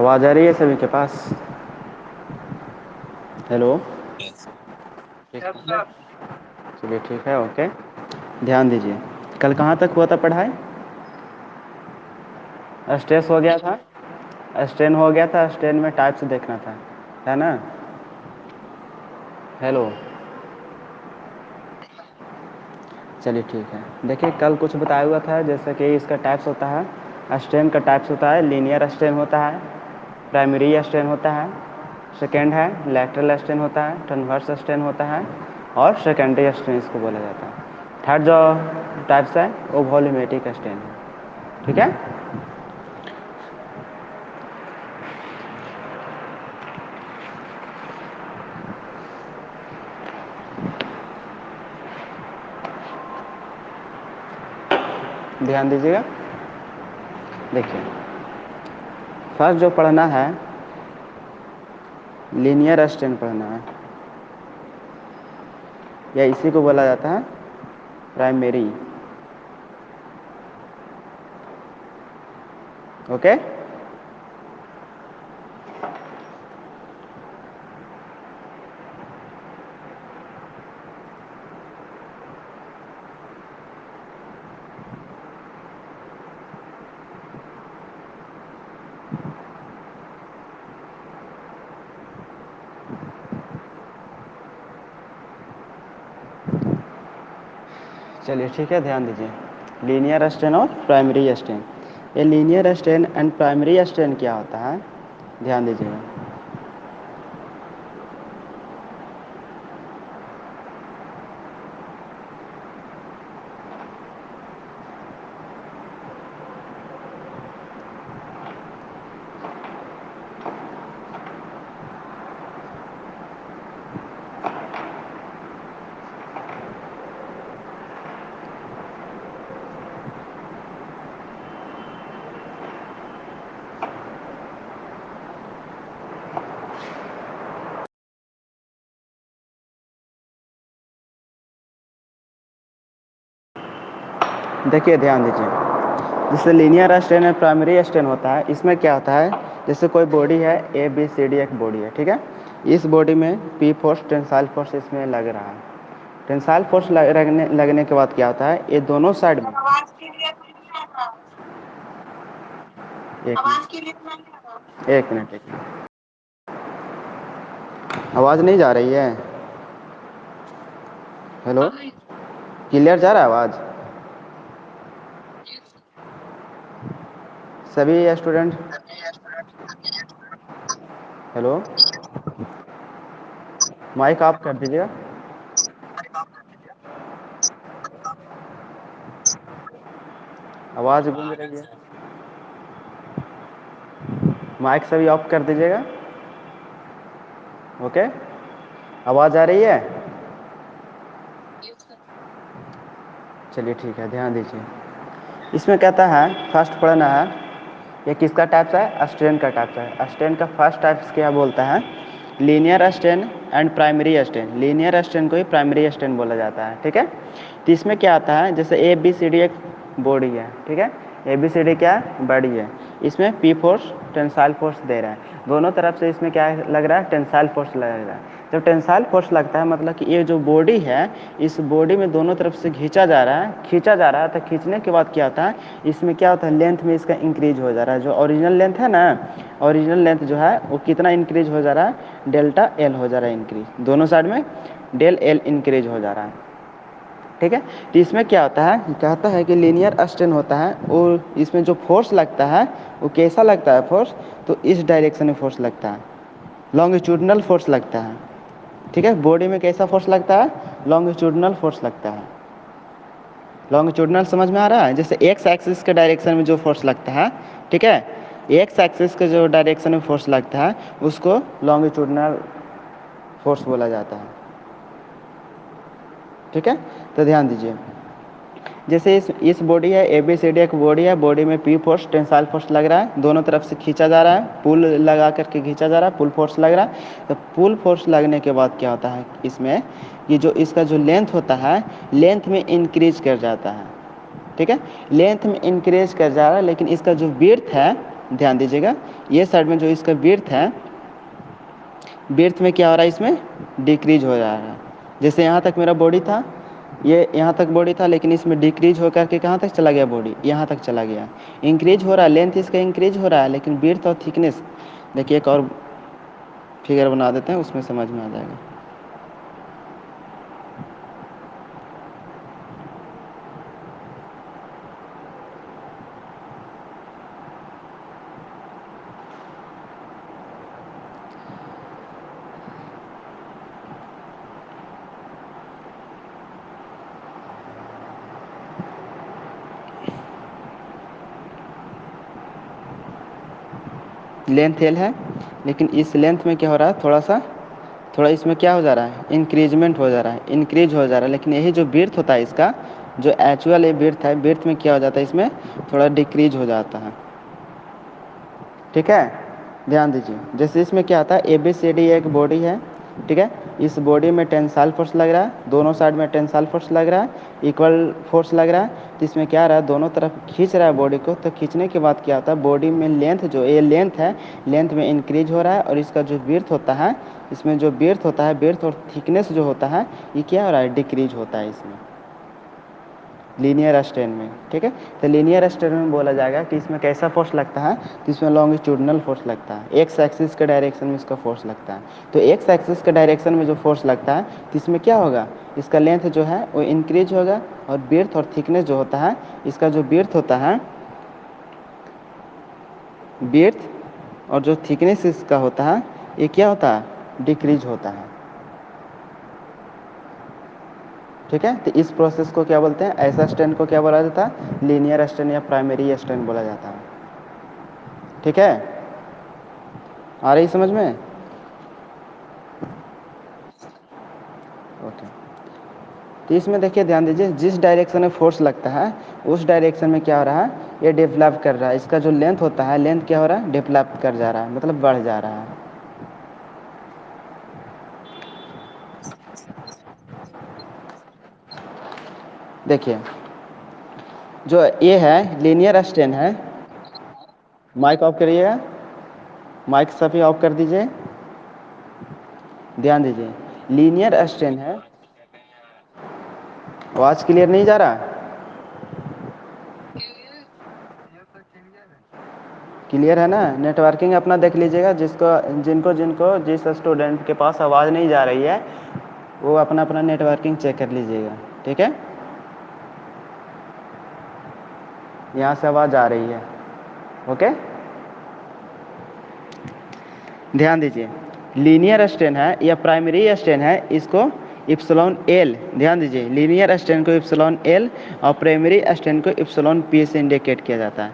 आवाज़ आ रही है सभी के पास? हेलो। ठीक है। चलिए ठीक है, ओके। ध्यान दीजिए, कल कहाँ तक हुआ था पढ़ाई? स्ट्रेस हो गया था, स्ट्रेन हो गया था, स्ट्रेन में टाइप्स देखना था, है ना? हेलो। चलिए ठीक है, देखिए कल कुछ बताया हुआ था, जैसे कि इसका टाइप्स होता है, स्ट्रेन का टाइप्स होता है, लीनियर स्ट्रेन होता है, प्राइमरी स्ट्रेन होता है, सेकेंड है लैटरल स्ट्रेन होता है, ट्रांसवर्स स्ट्रेन होता है, और सेकेंडरी स्ट्रेन इसको बोला जाता है। थर्ड जो टाइप्स है वो वॉल्यूमेट्रिक स्ट्रेन है, ठीक है। ध्यान दीजिएगा, देखिए फर्स्ट जो पढ़ना है लीनियर स्ट्रेन पढ़ना है, या इसी को बोला जाता है प्राइमरी, ओके। चलिए ठीक है, ध्यान दीजिए, लीनियर स्ट्रेन और प्राइमरी स्ट्रेन। ये linear strain and primary strain क्या होता है, ध्यान दीजिएगा। देखिए ध्यान दीजिए, जैसे लीनियर स्ट्रेन और प्राइमरी स्ट्रेन होता है, इसमें क्या होता है, जैसे कोई बॉडी है ए बी सी डी एक बॉडी है, ठीक है। इस बॉडी में पी फोर्स टेंसाइल फोर्स इसमें लग रहा है। टेंसाइल फोर्स लगने के बाद क्या होता है, ये दोनों साइड में एक मिनट एक मिनट, आवाज़ नहीं जा रही है? हेलो, क्लियर जा रहा है आवाज़? सभी स्टूडेंट, हेलो, माइक ऑफ कर दीजिएगा। आवाज़ गूंज रही है, माइक सभी ऑफ कर दीजिएगा, ओके। आवाज़ आ रही है? चलिए ठीक है, ध्यान दीजिए, इसमें कहता है फर्स्ट पढ़ना है, ये किसका टाइप्स है, स्ट्रेन का टाइप्स है। स्ट्रेन का फर्स्ट टाइप्स क्या बोलता है, linear strain and primary strain. Linear strain को ही प्राइमरी स्ट्रेन बोला जाता है, ठीक है। तो इसमें क्या आता है, जैसे ए बी सी डी एक बॉडी है, ठीक है। ए बी सी डी क्या है, बॉडी है, इसमें पी फोर्स टेंसाइल फोर्स दे रहा है, दोनों तरफ से इसमें क्या लग रहा है, टेंसाइल फोर्स लग रहा है। जब टेंसाइल फोर्स लगता है मतलब कि ये जो बॉडी है, इस बॉडी में दोनों तरफ से खींचा जा रहा है, खींचा जा रहा है, तो खींचने के बाद क्या होता है, इसमें क्या होता है, लेंथ में इसका इंक्रीज हो जा रहा है। जो ओरिजिनल लेंथ है ना, ओरिजिनल लेंथ जो है वो कितना इंक्रीज हो जा रहा है, डेल्टा एल हो जा रहा है इंक्रीज, दोनों साइड में डेल एल इंक्रीज हो जा रहा है, ठीक है। तो इसमें क्या होता है, कहता है कि लीनियर स्ट्रेन होता है, और इसमें जो फोर्स लगता है वो कैसा लगता है फोर्स, तो इस डायरेक्शन में फोर्स लगता है, लॉन्गिट्यूडनल फोर्स लगता है, ठीक है। बॉडी में कैसा फोर्स लगता है, लॉन्गिट्यूडनल फोर्स लगता है। लॉन्गिट्यूडनल समझ में आ रहा है, जैसे एक्स एक्सिस के डायरेक्शन में जो फोर्स लगता है, ठीक है, एक्स एक्सिस के जो डायरेक्शन में फोर्स लगता है उसको लॉन्गिट्यूडनल फोर्स बोला जाता है, ठीक है। तो ध्यान दीजिए, जैसे इस बॉडी है ए बी सी डी एक बॉडी है, बॉडी में पी फोर्स टेंसाइल फोर्स लग रहा है, दोनों तरफ से खींचा जा रहा है, पुल लगा करके खींचा जा रहा है, पुल फोर्स लग रहा है। तो पुल फोर्स लगने के बाद क्या होता है इसमें, कि जो इसका जो लेंथ होता है, लेंथ में इंक्रीज कर जाता है, ठीक है। लेंथ में इंक्रीज कर जा रहा है, लेकिन इसका जो विड्थ है, ध्यान दीजिएगा, ये साइड में जो इसका विड्थ है, विड्थ में क्या हो रहा है, इसमें डिक्रीज हो रहा है। जैसे यहाँ तक मेरा बॉडी था, ये यहाँ तक बॉडी था, लेकिन इसमें डिक्रीज होकर के कहाँ तक चला गया, बॉडी यहाँ तक चला गया। इंक्रीज हो रहा है, लेंथ इसका इंक्रीज हो रहा है, लेकिन विड्थ और थिकनेस, देखिए एक और फिगर बना देते हैं, उसमें समझ में आ जाएगा। लेंथ एल है, लेकिन इस लेंथ में क्या हो रहा है, थोड़ा इसमें क्या हो जा रहा है, इंक्रीजमेंट हो जा रहा है, इंक्रीज हो जा रहा है। लेकिन यही जो बिर्थ होता है इसका, जो एक्चुअल ये बिर्थ है, बिर्थ में क्या हो जाता है, इसमें थोड़ा डिक्रीज हो जाता है। ठीक है, ध्यान दीजिए। जैसे इसमें क्या आता है, ए बी सी डी एक बॉडी है, ठीक है। इस बॉडी में टेंसाइल फोर्स लग रहा है, दोनों साइड में टेंसाइल फोर्स लग रहा है, इक्वल फोर्स लग रहा है। तो इसमें क्या रहा है, दोनों तरफ खींच रहा है बॉडी को। तो खींचने के बाद क्या होता है, बॉडी में लेंथ, जो ये लेंथ है, लेंथ में इंक्रीज हो रहा है। और इसका जो विड्थ होता है, इसमें जो विड्थ होता है, विड्थ और थिकनेस जो होता है, ये क्या हो रहा है, डिक्रीज होता है इसमें, लीनियर स्ट्रेन में। ठीक है, तो लीनियर स्ट्रेन में बोला जाएगा कि इसमें कैसा फोर्स लगता है, तो इसमें लॉन्गिट्यूडनल फोर्स लगता है, एक्स एक्सिस के डायरेक्शन में इसका फोर्स लगता है। तो एक्स एक्सिस के डायरेक्शन में जो फोर्स लगता है, तो इसमें क्या होगा, इसका लेंथ जो है वो इंक्रीज होगा, और बिर्थ और थिकनेस जो होता है, इसका जो बिर्थ होता है, बिर्थ और जो थिकनेस इसका होता है, ये क्या होता है, डिक्रीज होता है। ठीक है, तो इस प्रोसेस को क्या बोलते हैं, ऐसा स्ट्रेन को क्या बोला जाता है, लीनियर स्ट्रेन या प्राइमरी स्ट्रेन बोला जाता है। ठीक है, आ रही समझ में? ओके। तो इसमें देखिए, ध्यान दीजिए, जिस डायरेक्शन में फोर्स लगता है, उस डायरेक्शन में क्या हो रहा है, ये डेवलप कर रहा है। इसका जो लेंथ होता है, लेंथ क्या हो रहा है, डेवलप कर जा रहा है, मतलब बढ़ जा रहा है। देखिए, जो ये है लीनियर स्ट्रेन है, माइक ऑफ करिएगा, माइक सभी ऑफ कर दीजिए। ध्यान दीजिए, लीनियर स्ट्रेन है, आवाज क्लियर नहीं जा रहा, क्लियर है ना? नेटवर्किंग अपना देख लीजिएगा, जिसको जिनको जिनको जिस स्टूडेंट के पास आवाज़ नहीं जा रही है, वो अपना अपना नेटवर्किंग चेक कर लीजिएगा। ठीक है, यहाँ से आवाज़ आ रही है। ओके, ध्यान दीजिए, लीनियर स्ट्रेन है या प्राइमरी स्ट्रेन है, इसको इप्सिलॉन एल, ध्यान दीजिए, लीनियर स्ट्रेन को इप्सिलॉन एल और प्राइमरी स्ट्रेन को इप्सिलॉन पी से इंडिकेट किया जाता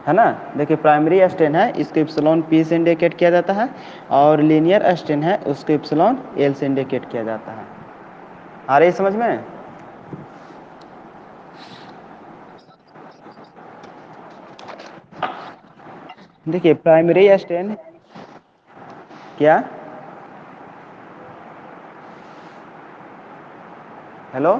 है ना? देखिए, प्राइमरी स्ट्रेन है, इसको इप्सिलॉन पी से इंडिकेट किया जाता है, और लीनियर स्ट्रेन है, उसको इप्सिलॉन एल से इंडिकेट किया जाता है। आ रही समझ में? देखिए, प्राइमरी स्ट्रेन क्या, हेलो,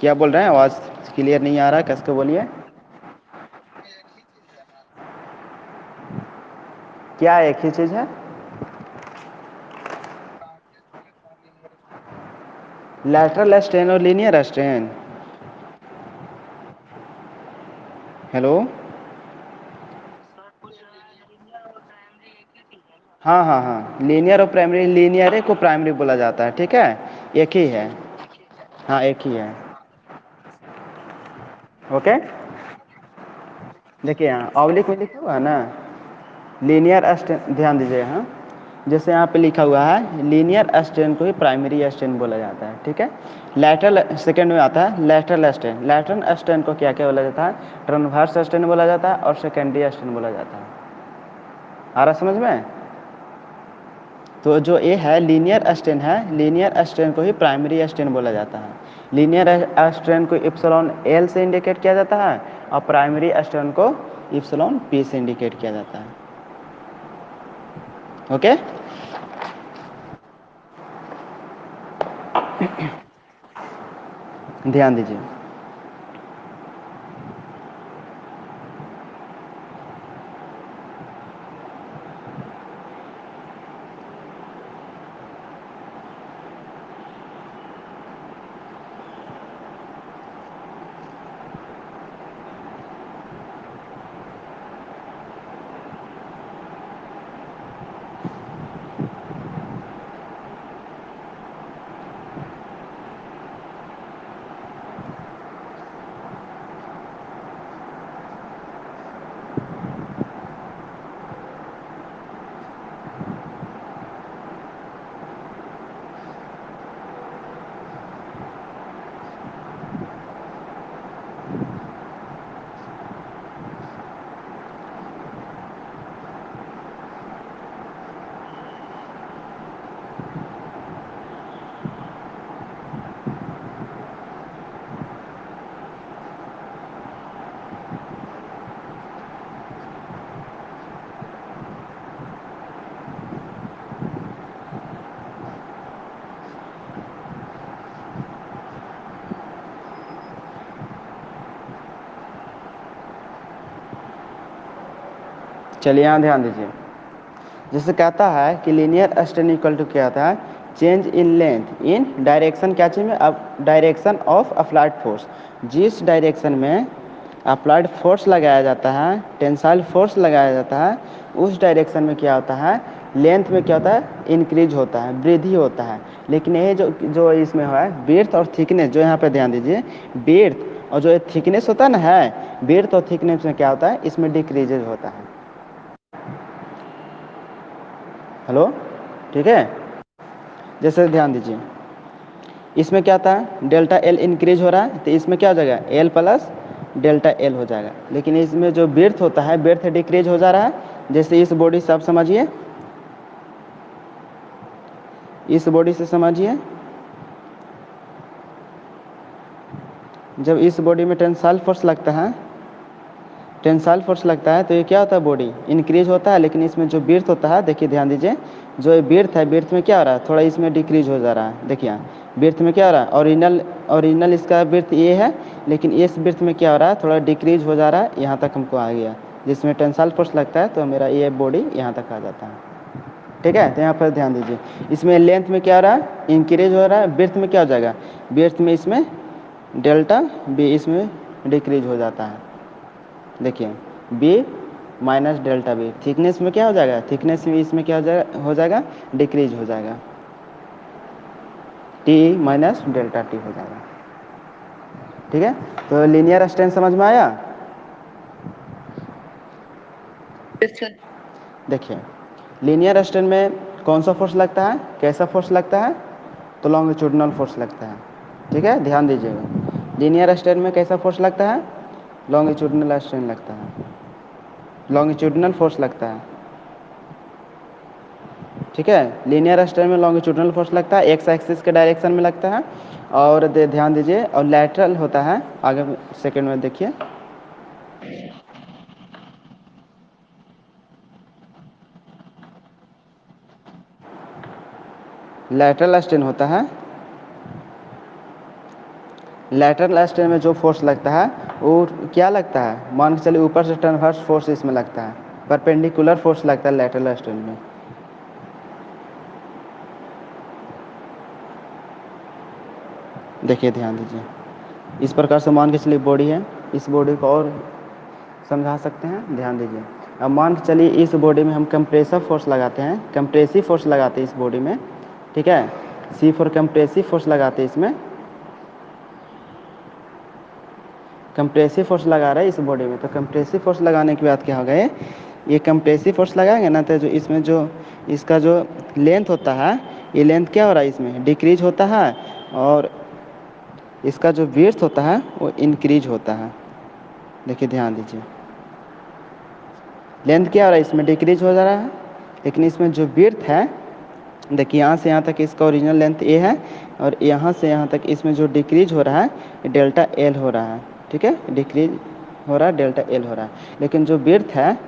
क्या बोल रहे हैं, आवाज़ क्लियर नहीं आ रहा है, कसके बोलिए। क्या एक ही चीज़ है, लैटरल स्ट्रेन और लीनियर स्ट्रेन? हेलो, हाँ हाँ हाँ, लीनियर और प्राइमरी, लीनियर को प्राइमरी बोला जाता है। ठीक है, एक ही है, हाँ एक ही है। ओके, देखिए यहाँ ऑब्लिक में लिखा हुआ है ना, लीनियर स्ट्रेन, ध्यान दीजिए यहाँ, जैसे यहाँ पे लिखा हुआ है, लीनियर स्ट्रेन को ही प्राइमरी स्ट्रेन बोला जाता है। ठीक है, लैटरल सेकंड में आता है लैटरल स्ट्रेन। लैटरल स्ट्रेन को क्या क्या बोला जाता है, ट्रांसवर्स स्ट्रेन बोला जाता है, और सेकेंडरी स्ट्रेन बोला जाता है। आ रहा समझ में? तो जो ये है लीनियर स्ट्रेन है, लीनियर स्ट्रेन को ही प्राइमरी स्ट्रेन बोला जाता है। लीनियर स्ट्रेन को इप्सिलॉन एल से इंडिकेट किया जाता है, और प्राइमरी स्ट्रेन को इप्सिलॉन पी से इंडिकेट किया जाता है। ओके, ध्यान दीजिए, चलिए यहाँ ध्यान दीजिए। जैसे कहता है कि लीनियर स्ट्रेन इक्वल टू क्या आता है, change in length in direction, क्या चीज़ में, अब डायरेक्शन ऑफ अप्लाइड फोर्स। जिस डायरेक्शन में अप्लाइड फोर्स लगाया जाता है, टेंसाइल फोर्स लगाया जाता है, उस डायरेक्शन में क्या होता है, लेंथ में क्या होता है, इंक्रीज होता है, वृद्धि होता है। लेकिन ये जो जो इसमें है विड्थ और थिकनेस, जो यहाँ पे ध्यान दीजिए, विड्थ और जो थिकनेस होता है ना, है विड्थ और थिकनेस में क्या होता है, इसमें डिक्रीजेज होता है। हेलो, ठीक है। जैसे ध्यान दीजिए, इसमें क्या था, डेल्टा एल इंक्रीज हो रहा है, तो इसमें क्या हो जाएगा, एल प्लस डेल्टा एल हो जाएगा। लेकिन इसमें जो बिर्थ होता है, बिर्थ डिक्रीज हो जा रहा है। जैसे इस बॉडी से आप समझिए, इस बॉडी से समझिए, जब इस बॉडी में टेंसाइल फोर्स लगता है, टेंसाइल फोर्स लगता है, तो ये क्या होता है, बॉडी इंक्रीज होता है। लेकिन इसमें जो बिर्थ होता है, देखिए ध्यान दीजिए, जो ये बिर्थ है, बिर्थ में क्या हो रहा है, थोड़ा इसमें डिक्रीज हो जा रहा है। देखिए यहाँ बिर्थ में क्या हो रहा है, ओरिजिनल इसका बिर्थ ये है, लेकिन इस बिर्थ में क्या हो रहा है, थोड़ा डिक्रीज हो जा रहा है, यहाँ तक हमको आ गया। जिसमें टेंसाइल फोर्स लगता है, तो मेरा ये बॉडी यहाँ तक आ जाता है। ठीक है, तो यहाँ पर ध्यान दीजिए, इसमें लेंथ में क्या हो रहा है, इंक्रीज हो रहा है। बिर्थ में क्या हो जाएगा, बिर्थ में इसमें डेल्टा बी इसमें डिक्रीज हो जाता है। देखिए B minus delta B, thickness में क्या हो जाएगा, थिकनेस में इसमें क्या हो जाएगा, डिक्रीज हो जाएगा, टी माइनस डेल्टा टी हो जाएगा। ठीक है, तो लीनियर स्ट्रेन समझ में आया। देखिए लीनियर स्ट्रेन में कौन सा फोर्स लगता है, कैसा फोर्स लगता है, तो लॉन्गिट्यूडनल फोर्स लगता है। ठीक है, ध्यान दीजिएगा, लीनियर स्ट्रेन में कैसा फोर्स लगता है, लॉन्गिट्यूडनल स्ट्रेन लगता है, लॉन्गिट्यूडनल फोर्स लगता है। ठीक है, लीनियर स्ट्रेन में लॉन्गिट्यूडनल फोर्स लगता है, एक्स एक्सिस के डायरेक्शन में लगता है। और ध्यान दीजिए, और लैटरल होता है, आगे सेकंड में देखिए, लैटरल स्ट्रेन होता है। लैटरल स्ट्रेन में जो फोर्स लगता है वो क्या लगता है, मान के चलिए ऊपर से ट्रांसवर्स फोर्स इसमें लगता है, परपेंडिकुलर फोर्स लगता है लैटरल स्ट्रेन में। देखिए ध्यान दीजिए, इस प्रकार से मान के चलिए बॉडी है, इस बॉडी को और समझा सकते हैं, ध्यान दीजिए। अब मान के चलिए इस बॉडी में हम कंप्रेसिव फोर्स लगाते हैं, कंप्रेसिव फोर्स लगाते हैं इस बॉडी में। ठीक है, सी फॉर कंप्रेसिव फोर्स लगाते हैं इसमें, कंप्रेसिव फोर्स लगा रहा है इस बॉडी में। तो कंप्रेसिव फोर्स लगाने के बाद क्या होगा, ये कंप्रेसिव फोर्स लगाएंगे ना, तो जो इसमें जो इसका जो लेंथ होता है, ये लेंथ क्या हो रहा है, इसमें डिक्रीज होता है। और इसका जो विड्थ होता है वो इंक्रीज होता है। देखिए ध्यान दीजिए, लेंथ क्या हो रहा है, इसमें डिक्रीज हो जा रहा है। लेकिन इसमें जो विड्थ है, देखिए यहाँ से यहाँ तक इसका ओरिजिनल लेंथ ए है, और यहाँ से यहाँ तक इसमें जो डिक्रीज हो रहा है, डेल्टा एल हो रहा है। ठीक है, डिक्रीज हो रहा है, डेल्टा एल हो रहा है। लेकिन जो विड्थ है,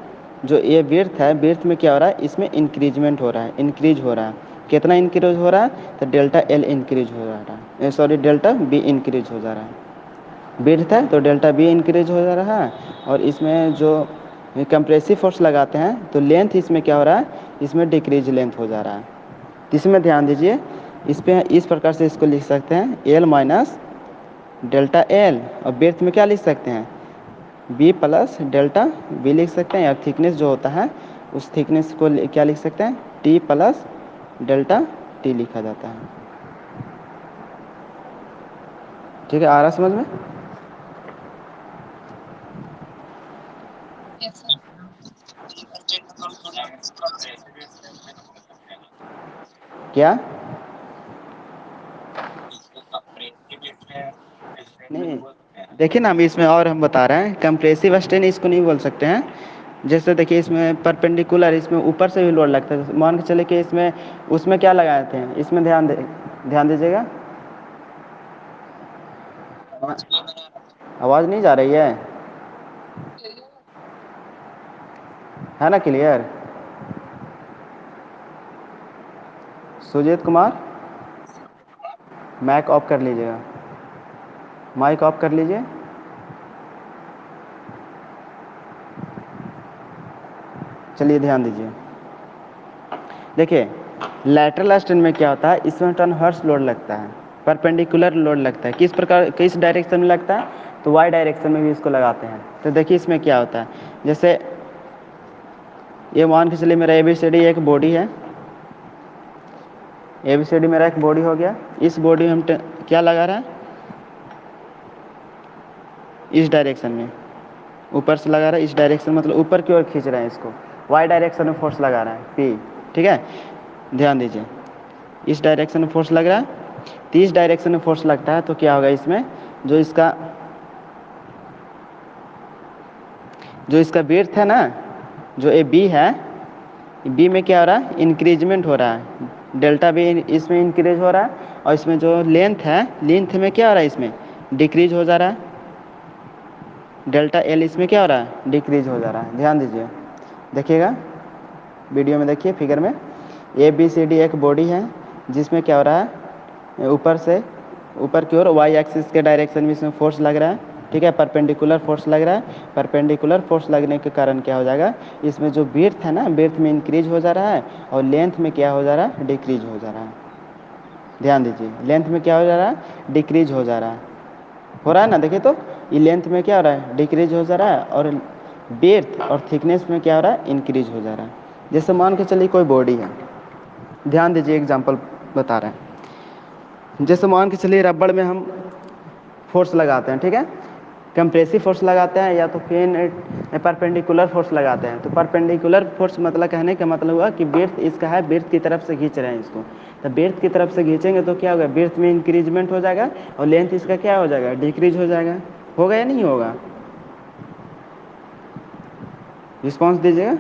जो ये विड्थ है, विड्थ में क्या हो रहा है, इसमें इंक्रीजमेंट हो रहा है, इंक्रीज हो रहा है। कितना इंक्रीज हो रहा है, तो डेल्टा एल इंक्रीज हो रहा है, सॉरी डेल्टा बी इंक्रीज हो जा रहा है। विड्थ है तो डेल्टा बी इंक्रीज हो जा रहा है। और इसमें जो कंप्रेसिव फोर्स लगाते हैं, तो लेंथ इसमें क्या हो रहा है, इसमें डिक्रीज लेंथ हो जा रहा है। इसमें ध्यान दीजिए, इस पे इस प्रकार से इसको लिख सकते हैं, एल माइनस डेल्टा एल, और ब्रेथ में क्या लिख सकते हैं, बी प्लस डेल्टा बी लिख सकते हैं। या थिकनेस जो होता है, उस थिकनेस को क्या लिख सकते हैं, टी प्लस डेल्टा टी लिखा जाता है। ठीक है, आ रहा समझ में। क्या, नहीं, देखिए ना, हम इसमें और हम बता रहे हैं, कंप्रेसिव स्ट्रेन इसको नहीं बोल सकते हैं। जैसे देखिए, इसमें परपेंडिकुलर, इसमें ऊपर से भी लोड लगता है। मान के चले कि इसमें उसमें क्या लगाए थे, इसमें ध्यान दीजिएगा, आवाज़ नहीं जा रही है ना, clear. Sujit Kumar, mic off कर लीजिएगा, माइक ऑफ कर लीजिए। चलिए ध्यान दीजिए, देखिए लैटरल स्ट्रेन में क्या होता है, इसमें ट्रांसवर्स लोड लगता है, परपेंडिकुलर लोड लगता है। किस प्रकार, किस डायरेक्शन में लगता है, तो वाई डायरेक्शन में भी इसको लगाते हैं। तो देखिए इसमें क्या होता है, जैसे ये मान के चलिए मेरा ABCD एक बॉडी है, ABCD मेरा एक बॉडी हो गया। इस बॉडी में हम क्या लगा रहे हैं, इस डायरेक्शन में ऊपर से लगा रहा है, इस डायरेक्शन मतलब ऊपर की ओर खींच रहे हैं इसको, वाई डायरेक्शन में फोर्स लगा रहे हैं P, ठीक है। ध्यान दीजिए, इस डायरेक्शन में फोर्स लग रहा है, तो इस डायरेक्शन में फोर्स लगता है तो क्या होगा, इसमें जो इसका विड्थ है ना, जो ये B है, B में क्या हो रहा है, इंक्रीजमेंट हो रहा है, डेल्टा B इसमें इंक्रीज हो रहा है, और इसमें जो लेंथ है, लेंथ में क्या हो रहा है, इसमें डिक्रीज हो जा रहा है, डेल्टा L इसमें क्या हो रहा है, डिक्रीज हो जा रहा है। ध्यान दीजिए, देखिएगा वीडियो में, देखिए फिगर में, ABCD एक बॉडी है जिसमें क्या हो रहा है, ऊपर से ऊपर की ओर वाई एक्सिस के डायरेक्शन में इसमें फोर्स लग रहा है, ठीक है, परपेंडिकुलर फोर्स लग रहा है। परपेंडिकुलर फोर्स लगने के कारण क्या हो जाएगा, इसमें जो विड्थ है ना, विड्थ में इंक्रीज हो जा रहा है, और लेंथ में क्या हो जा रहा है, डिक्रीज हो जा रहा है। ध्यान दीजिए, लेंथ में क्या हो जा रहा है, डिक्रीज हो जा रहा है, हो रहा है ना, देखिए तो ये लेंथ में क्या हो रहा है, डिक्रीज हो जा रहा है, और विड्थ और थिकनेस में क्या हो रहा है, इंक्रीज हो जा रहा है। जैसे मान के चलिए कोई बॉडी है, ध्यान दीजिए एग्जांपल बता रहे हैं, जैसे मान के चलिए रबड़ में हम फोर्स लगाते हैं, ठीक है, कंप्रेसिव फोर्स लगाते हैं या तो फिर परपेंडिकुलर फोर्स लगाते हैं। तो परपेंडिकुलर फोर्स मतलब कहने का मतलब हुआ कि बेर्थ इसका है, बेर्थ की तरफ से खींच रहे हैं इसको, तो बेर्थ की तरफ से खींचेंगे तो क्या होगा, बेर्थ में इंक्रीजमेंट हो जाएगा, और लेंथ इसका क्या हो जाएगा, डिक्रीज हो जाएगा। होगा या नहीं होगा, रिस्पॉन्स दीजिएगा।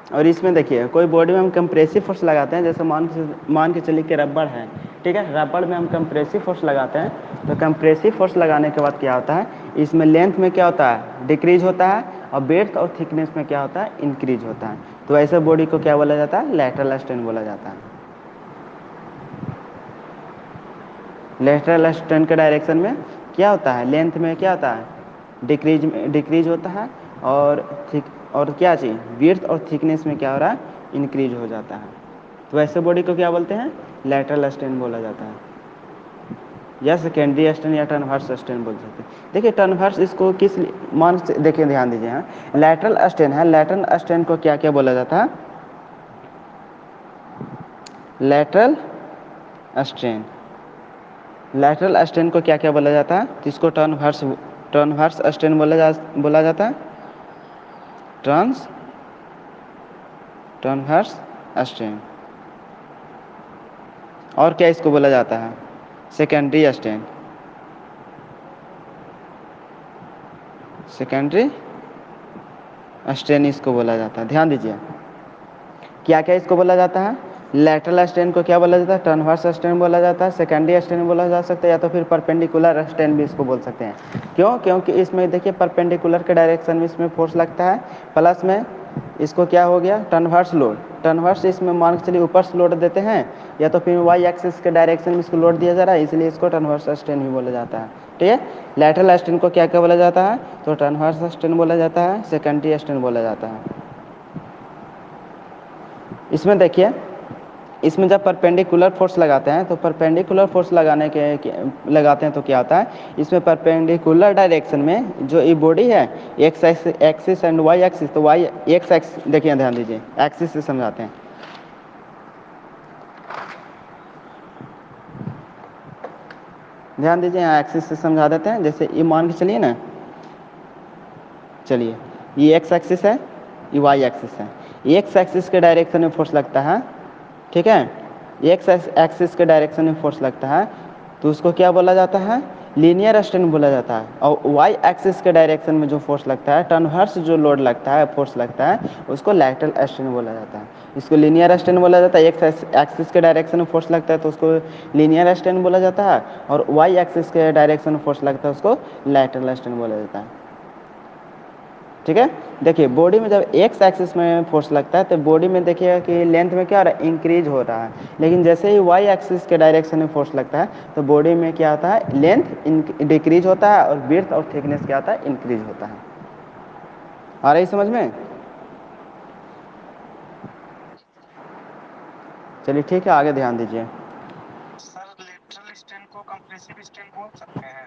और इसमें देखिए कोई बॉडी में हम कंप्रेसिव फोर्स लगाते हैं, जैसे मान के चलिए कि रबड़ है, ठीक है, रबड़ में हम कंप्रेसिव फोर्स लगाते हैं, तो कंप्रेसिव फोर्स लगाने के बाद क्या होता है, इसमें लेंथ में क्या होता है, डिक्रीज होता है, और बेड्थ और थिकनेस में क्या होता है, इंक्रीज होता है। तो ऐसे बॉडी को क्या बोला जाता है, लैटरल स्ट्रेन बोला जाता है। लैटरल स्ट्रेन के डायरेक्शन में क्या होता है, लेंथ में क्या होता है, डिक्रीज होता है, और और क्या चाहिए, विड्थ और थिकनेस में क्या हो रहा है, इंक्रीज हो जाता है। तो ऐसे बॉडी को क्या बोलते हैं, लैटरल स्ट्रेन बोला जाता है, या सेकेंडरी स्ट्रेन या ट्रांसवर्स स्ट्रेन बोल सकते हैं। देखिए ट्रांसवर्स इसको किस मान से, देखिए ध्यान दीजिए, हाँ लैटरल स्ट्रेन है, लैटरल स्ट्रेन को क्या क्या बोला जाता है, लैटरल स्ट्रेन, लैटरल स्ट्रेन को क्या क्या बोला जाता है, तो इसको ट्रांसवर्स स्ट्रेन बोला जाता है, ट्रांसवर्स स्ट्रेन। और क्या इसको बोला जाता है, सेकेंडरी स्ट्रेन, सेकेंडरी स्ट्रेन इसको बोला जाता है। ध्यान दीजिए, क्या क्या इसको बोला जाता है, लैटरल स्ट्रेन को क्या बोला जाता है, ट्रांसवर्स स्ट्रेन बोला जाता है, सेकेंडरी स्ट्रेन बोला जा सकता है, या तो फिर परपेंडिकुलर स्ट्रेन भी इसको बोल सकते हैं। क्यों, क्योंकि इसमें देखिए परपेंडिकुलर के डायरेक्शन में इसमें फोर्स लगता है, प्लस में इसको क्या हो गया, ट्रांसवर्स लोड, ट्रांसवर्स इसमें मान के चलिए ऊपर से लोड देते हैं, या तो फिर वाई एक्सिस के डायरेक्शन में इसको लोड दिया जा रहा है, इसलिए इसको ट्रांसवर्स स्ट्रेन भी बोला जाता है। ठीक है, लैटरल स्ट्रेन को क्या क्या बोला जाता है, तो ट्रांसवर्स स्ट्रेन बोला जाता है, सेकेंडरी स्ट्रेन बोला जाता है। इसमें देखिए, इसमें जब परपेंडिकुलर फोर्स लगाते हैं, तो परपेंडिकुलर फोर्स लगाते हैं तो क्या होता है, इसमें परपेंडिकुलर डायरेक्शन में जो ये बॉडी है, X axis and Y axis, तो वाई एक्स एक्सिस, देखिए ध्यान दीजिए, एक्सिस से समझाते हैं। ध्यान दीजिए, यहाँ एक्सिस से समझा देते हैं। जैसे ये मान के चलिए ना, चलिए ये एक्स एक्सिस है, ये वाई एक्सिस है, एक्स एक्सिस के डायरेक्शन में फोर्स लगता है, ठीक है, एक्स एक्सिस के डायरेक्शन में फोर्स लगता है, तो उसको क्या बोला जाता है, लीनियर स्ट्रेन बोला जाता है। और वाई एक्सिस के डायरेक्शन में जो फोर्स लगता है, ट्रांसवर्स जो लोड लगता है, फोर्स लगता है, उसको लैटरल स्ट्रेन बोला जाता है। इसको लीनियर स्ट्रेन बोला जाता है, एक्स एक्सिस के डायरेक्शन में फोर्स लगता है तो उसको लीनियर स्ट्रेन बोला जाता है, और वाई एक्सिस के डायरेक्शन में फोर्स लगता है उसको लैटरल स्ट्रेन बोला जाता है। ठीक है। देखिए बॉडी में जब एक्स एक्सिस में फोर्स लगता है तो बॉडी में देखिएगा कि लेंथ में क्या हो रहा है, इंक्रीज हो रहा है। लेकिन जैसे ही वाई एक्सिस के डायरेक्शन में फोर्स लगता है तो बॉडी में क्या होता है, लेंथ डिक्रीज होता है और विड्थ और थिकनेस क्या होता है, इंक्रीज होता है। आ रही समझ में? चलिए ठीक है, आगे ध्यान दीजिए।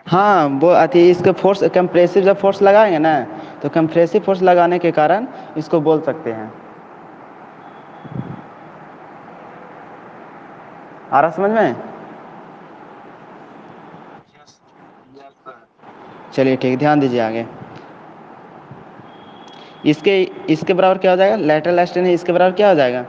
हाँ वो अति इसके फोर्स कंप्रेसिव जब फोर्स लगाएंगे ना तो कंप्रेसिव फोर्स लगाने के कारण इसको बोल सकते हैं। आ रहा समझ में? चलिए ठीक, ध्यान दीजिए आगे। इसके इसके बराबर क्या हो जाएगा, लैटरल स्ट्रेन है, इसके बराबर क्या हो जाएगा?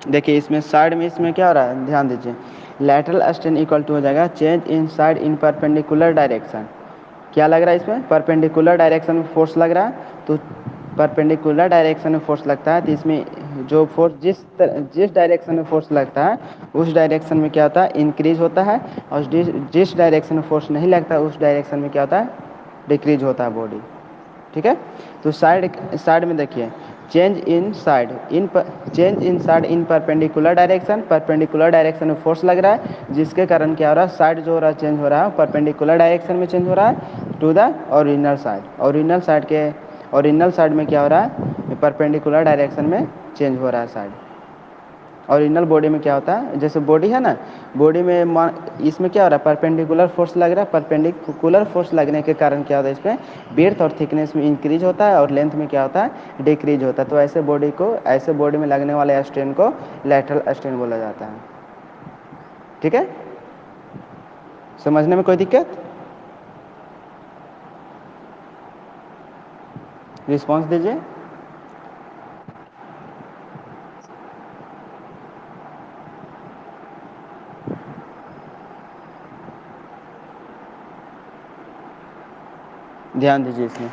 देखिए इसमें साइड में इसमें क्या हो रहा है, ध्यान दीजिए। लैटरल स्ट्रेन इक्वल टू हो जाएगा चेंज इन साइड इन परपेंडिकुलर डायरेक्शन। क्या लग रहा है इसमें, परपेंडिकुलर डायरेक्शन में फोर्स लग रहा है। तो परपेंडिकुलर डायरेक्शन में फोर्स लगता है तो इसमें जो फोर्स जिस डायरेक्शन में फोर्स लगता है उस डायरेक्शन में क्या होता है, इंक्रीज होता है। और जिस डायरेक्शन में फोर्स नहीं लगता उस डायरेक्शन में क्या होता है, डिक्रीज होता है बॉडी। ठीक है। तो साइड साइड में देखिए, change in side in perpendicular direction, perpendicular direction में फोर्स लग रहा है जिसके कारण क्या हो रहा है, साइड जो हो रहा है चेंज हो रहा है, परपेंडिकुलर डायरेक्शन में चेंज हो रहा है to the original side. Original side में क्या हो रहा है, परपेंडिकुलर डायरेक्शन में चेंज हो रहा है साइड। ओरिजिनल बॉडी में क्या होता है, जैसे बॉडी है ना, बॉडी में इसमें क्या हो रहा है, परपेंडिकुलर फोर्स लग रहा है। परपेंडिकुलर फोर्स लगने के कारण क्या होता है, इसमें विड्थ और थिकनेस में इंक्रीज होता है और लेंथ में क्या होता है, डिक्रीज होता है। तो ऐसे बॉडी में लगने वाले स्ट्रेन को लैटरल स्ट्रेन बोला जाता है। ठीक है, समझने में कोई दिक्कत? रिस्पॉन्स दीजिए। ध्यान दीजिए इसमें,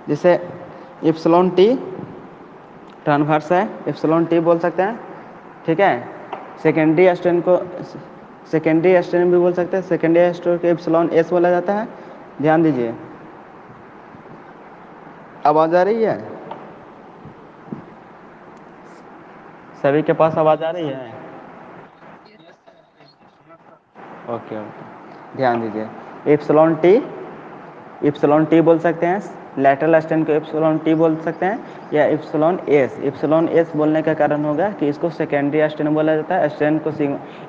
जैसे इप्सिलॉन टी ट्रांसवर्स है, इप्सिलॉन टी बोल सकते हैं। ठीक है। सेकेंडरी स्ट्रेन को सेकेंडरी स्ट्रेन भी बोल सकते हैं, सेकेंडरी स्ट्रेन को इप्सिलॉन एस बोला जाता है। ध्यान दीजिए, आवाज़ आ रही है? सभी के पास आवाज़ आ रही है? ओके ओके, ध्यान दीजिए। इप्सिलॉन टी, इप्सिलॉन टी बोल सकते हैं, लैटरल स्ट्रेन को इप्सिलॉन टी बोल सकते हैं, या इप्सिलॉन एस। इप्सिलॉन एस बोलने का कारण होगा कि इसको सेकेंडरी स्ट्रेन बोला जाता है। स्ट्रेन को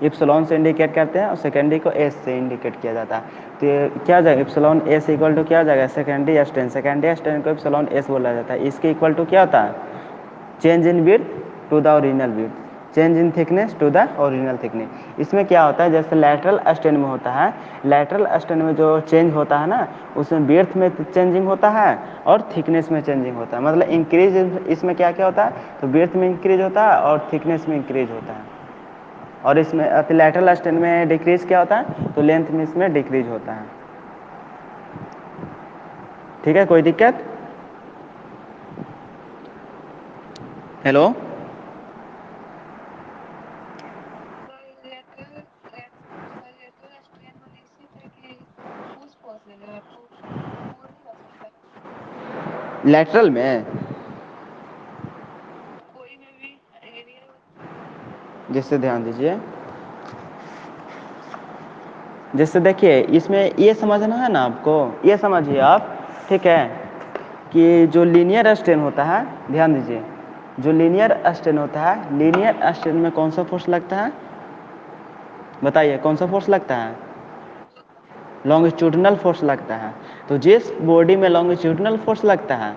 इप्सिलॉन से इंडिकेट करते हैं और सेकेंडरी को एस से इंडिकेट किया जाता है। तो ये क्या हो जाएगा, इप्सिलॉन एस इक्वल टू क्या हो जाएगा, सेकेंडरी स्ट्रेन को इप्सिलॉन एस बोला जाता है। इसके इक्वल टू क्या होता है, change in width to the original width, change in thickness to the original thickness. इसमें क्या होता है, जैसे लैटरल स्ट्रेन में होता है, लैटरल स्ट्रेन में जो चेंज होता है ना, उसमें विड्थ में चेंजिंग होता है और थिकनेस में चेंजिंग होता है। मतलब इंक्रीज इसमें क्या क्या होता है, तो विड्थ में इंक्रीज होता है और थिकनेस में इंक्रीज होता है। और इसमें लैटरल स्ट्रेन में डिक्रीज क्या होता है, तो लेंथ में इसमें डिक्रीज होता है। ठीक है, कोई दिक्कत? हेलो। लैटरल में जिससे ध्यान दीजिए, जैसे देखिए इसमें ये समझना है ना आपको, ये समझिए आप। ठीक है, कि जो लीनियर स्ट्रेन होता है, ध्यान दीजिए, जो लीनियर स्ट्रेन होता है, लीनियर स्ट्रेन में कौन सा फोर्स लगता है, बताइए कौन सा फोर्स लगता है, लॉन्गिट्यूडिनल फोर्स लगता है। तो जिस बॉडी में लॉन्गिट्यूडिनल फोर्स लगता है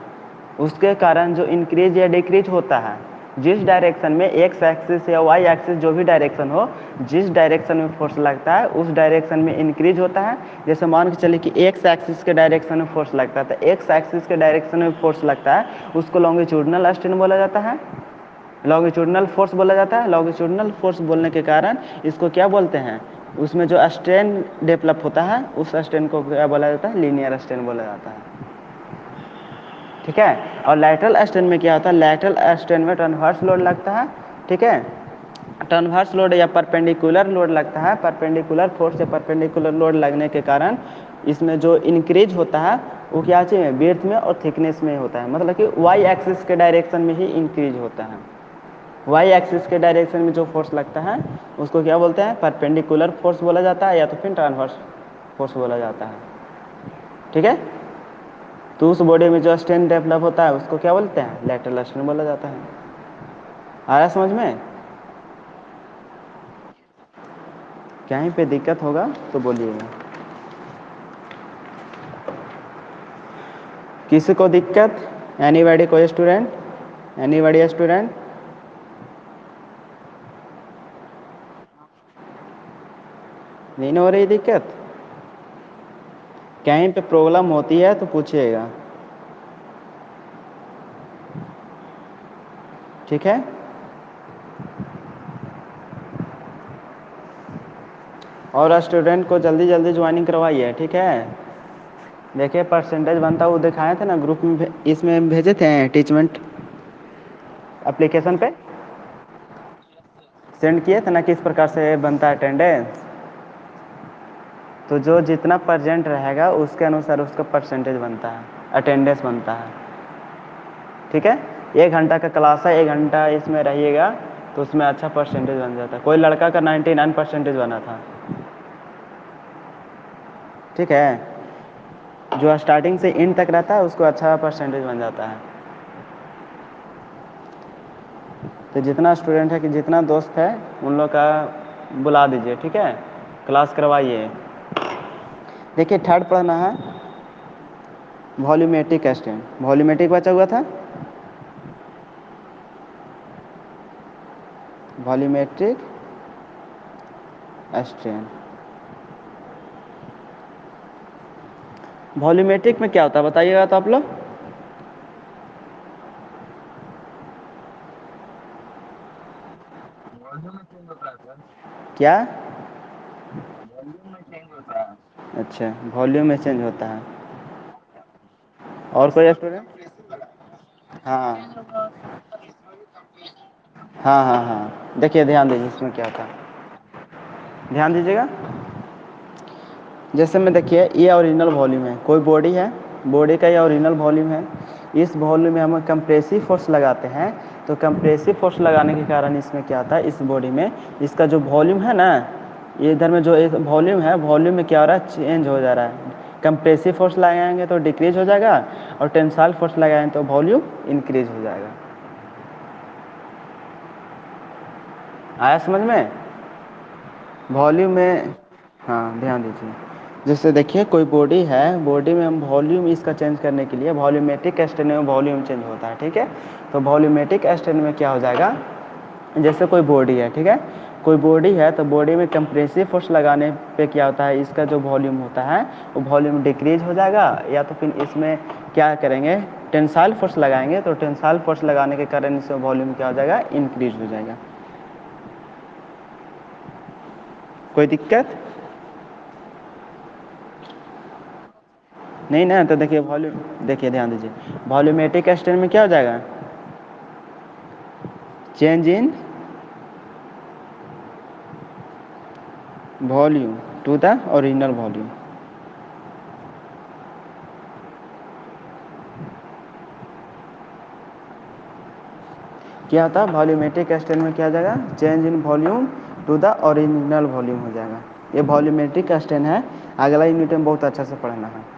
उसके कारण जो इंक्रीज या डिक्रीज होता है जिस डायरेक्शन में एक्स एक्सिस या वाई एक्सिस जो भी डायरेक्शन हो, जिस डायरेक्शन में फोर्स लगता है उस डायरेक्शन में इंक्रीज होता है। जैसे मान के चलिए कि एक्स एक्सिस के डायरेक्शन में फोर्स लगता है, तो एक्स एक्सिस के डायरेक्शन में फोर्स लगता है उसको लॉन्गिट्यूडनल स्ट्रेन बोला जाता है, लॉन्गिट्यूडनल फोर्स बोला जाता है। लॉन्गिट्यूडनल फोर्स बोलने के कारण इसको क्या बोलते हैं, उसमें जो स्ट्रेन डेवलप होता है उस स्ट्रेन को क्या बोला जाता है, लीनियर स्ट्रेन बोला जाता है। ठीक है। और लैटरल स्ट्रेन में क्या होता है, लैटरल स्ट्रेन में ट्रांसवर्स लोड लगता है। ठीक है, ट्रांसवर्स लोड या परपेंडिकुलर लोड लगता है। परपेंडिकुलर फोर्स या परपेंडिकुलर लोड लगने के कारण इसमें जो इंक्रीज होता है वो क्या चाहिए, विड्थ में और थिकनेस में होता है, मतलब कि वाई एक्सिस के डायरेक्शन में ही इंक्रीज होता है। वाई एक्सिस के डायरेक्शन में जो फोर्स लगता है उसको क्या बोलते हैं, परपेंडिकुलर फोर्स बोला जाता है या तो फिर ट्रांसवर्स फोर्स बोला जाता है। ठीक है, तो उस बॉडी में जो स्ट्रेन डेवलप होता है उसको क्या बोलते हैं, लैटरल स्ट्रेन बोला जाता है। आ रहा समझ में? कहीं पे दिक्कत होगा तो बोलिएगा। किसी को दिक्कत, एनीबॉडी, कोई स्टूडेंट, एनीबॉडी स्टूडेंट? नहीं हो रही दिक्कत? कहीं पे प्रॉब्लम होती है तो पूछिएगा। ठीक है, और स्टूडेंट को जल्दी जल्दी ज्वाइनिंग करवाइए। ठीक है, देखिए परसेंटेज बनता वो दिखाए थे ना ग्रुप में, इसमें भेजे थे अटैचमेंट एप्लीकेशन पे, सेंड किए थे ना किस प्रकार से बनता है अटेंडेंस। तो जो जितना परसेंट रहेगा उसके अनुसार उसका परसेंटेज बनता है, अटेंडेंस बनता है। ठीक है, 1 घंटा का क्लास है, 1 घंटा इसमें रहिएगा तो उसमें अच्छा परसेंटेज बन जाता है। कोई लड़का का 99% बना था। ठीक है, जो स्टार्टिंग से एंड तक रहता है उसको अच्छा परसेंटेज बन जाता है। तो जितना स्टूडेंट है कि जितना दोस्त है उन लोग का बुला दीजिए। ठीक है, क्लास करवाइए। देखिए थर्ड पढ़ना है वॉल्यूमेट्रिक स्ट्रेन। वॉल्यूमेट्रिक बचा हुआ था, वॉल्यूमेट्रिक स्ट्रेन। वॉल्यूमेट्रिक में क्या होता है बताइएगा तो आप लोग। क्या? अच्छा, वॉल्यूम में चेंज होता है। और कोई स्टूडेंट? हाँ हाँ हाँ हाँ, देखिए ध्यान दीजिए इसमें क्या होता है, ध्यान दीजिएगा। जैसे में देखिए ये ओरिजिनल वॉल्यूम है, कोई बॉडी है, बॉडी का ये ओरिजिनल वॉल्यूम है। इस वॉल्यूम में हम कंप्रेसिव फोर्स लगाते हैं, तो कंप्रेसिव फोर्स लगाने के कारण इसमें क्या आता है, इस बॉडी में इसका जो वॉल्यूम है ना, ये इधर में जो वॉल्यूम है, वॉल्यूम में क्या हो रहा है, चेंज हो जा रहा है। कंप्रेसिव फोर्स लगाएंगे तो डिक्रीज हो जाएगा और टेंसाइल फोर्स लगाएंगे तो वॉल्यूम इंक्रीज हो जाएगा। आया समझ में? वॉल्यूम में, हाँ ध्यान दीजिए। जैसे देखिए कोई बॉडी है, बॉडी में हम वॉल्यूम इसका चेंज करने के लिए वॉल्यूमेट्रिक स्ट्रेन में वॉल्यूम चेंज होता है। ठीक है, तो वॉल्यूमेट्रिक स्ट्रेन में क्या हो जाएगा, जैसे कोई बॉडी है, ठीक है, कोई बॉडी है तो बॉडी में कंप्रेसिव फोर्स लगाने पे क्या होता है, इसका जो वॉल्यूम होता है वो वॉल्यूम डिक्रीज हो जाएगा, या तो फिर इसमें क्या करेंगे, टेंसाइल फोर्स लगाएंगे, तो टेंसाइल फोर्स लगाने के कारण इसमें वॉल्यूम क्या हो जाएगा, इंक्रीज हो जाएगा। कोई दिक्कत नहीं ना? तो देखिए वॉल्यूम, देखिए ध्यान दीजिए, वॉल्यूमेट्रिक स्ट्रेन में क्या हो जाएगा, change in volume to the original volume. क्या होता है, वॉल्यूमेट्रिक स्ट्रेन में क्या हो जाएगा, change in volume to the original volume हो जाएगा। ये वॉल्यूमेट्रिक स्ट्रेन है, अगला यूनिट में बहुत अच्छा से पढ़ना है।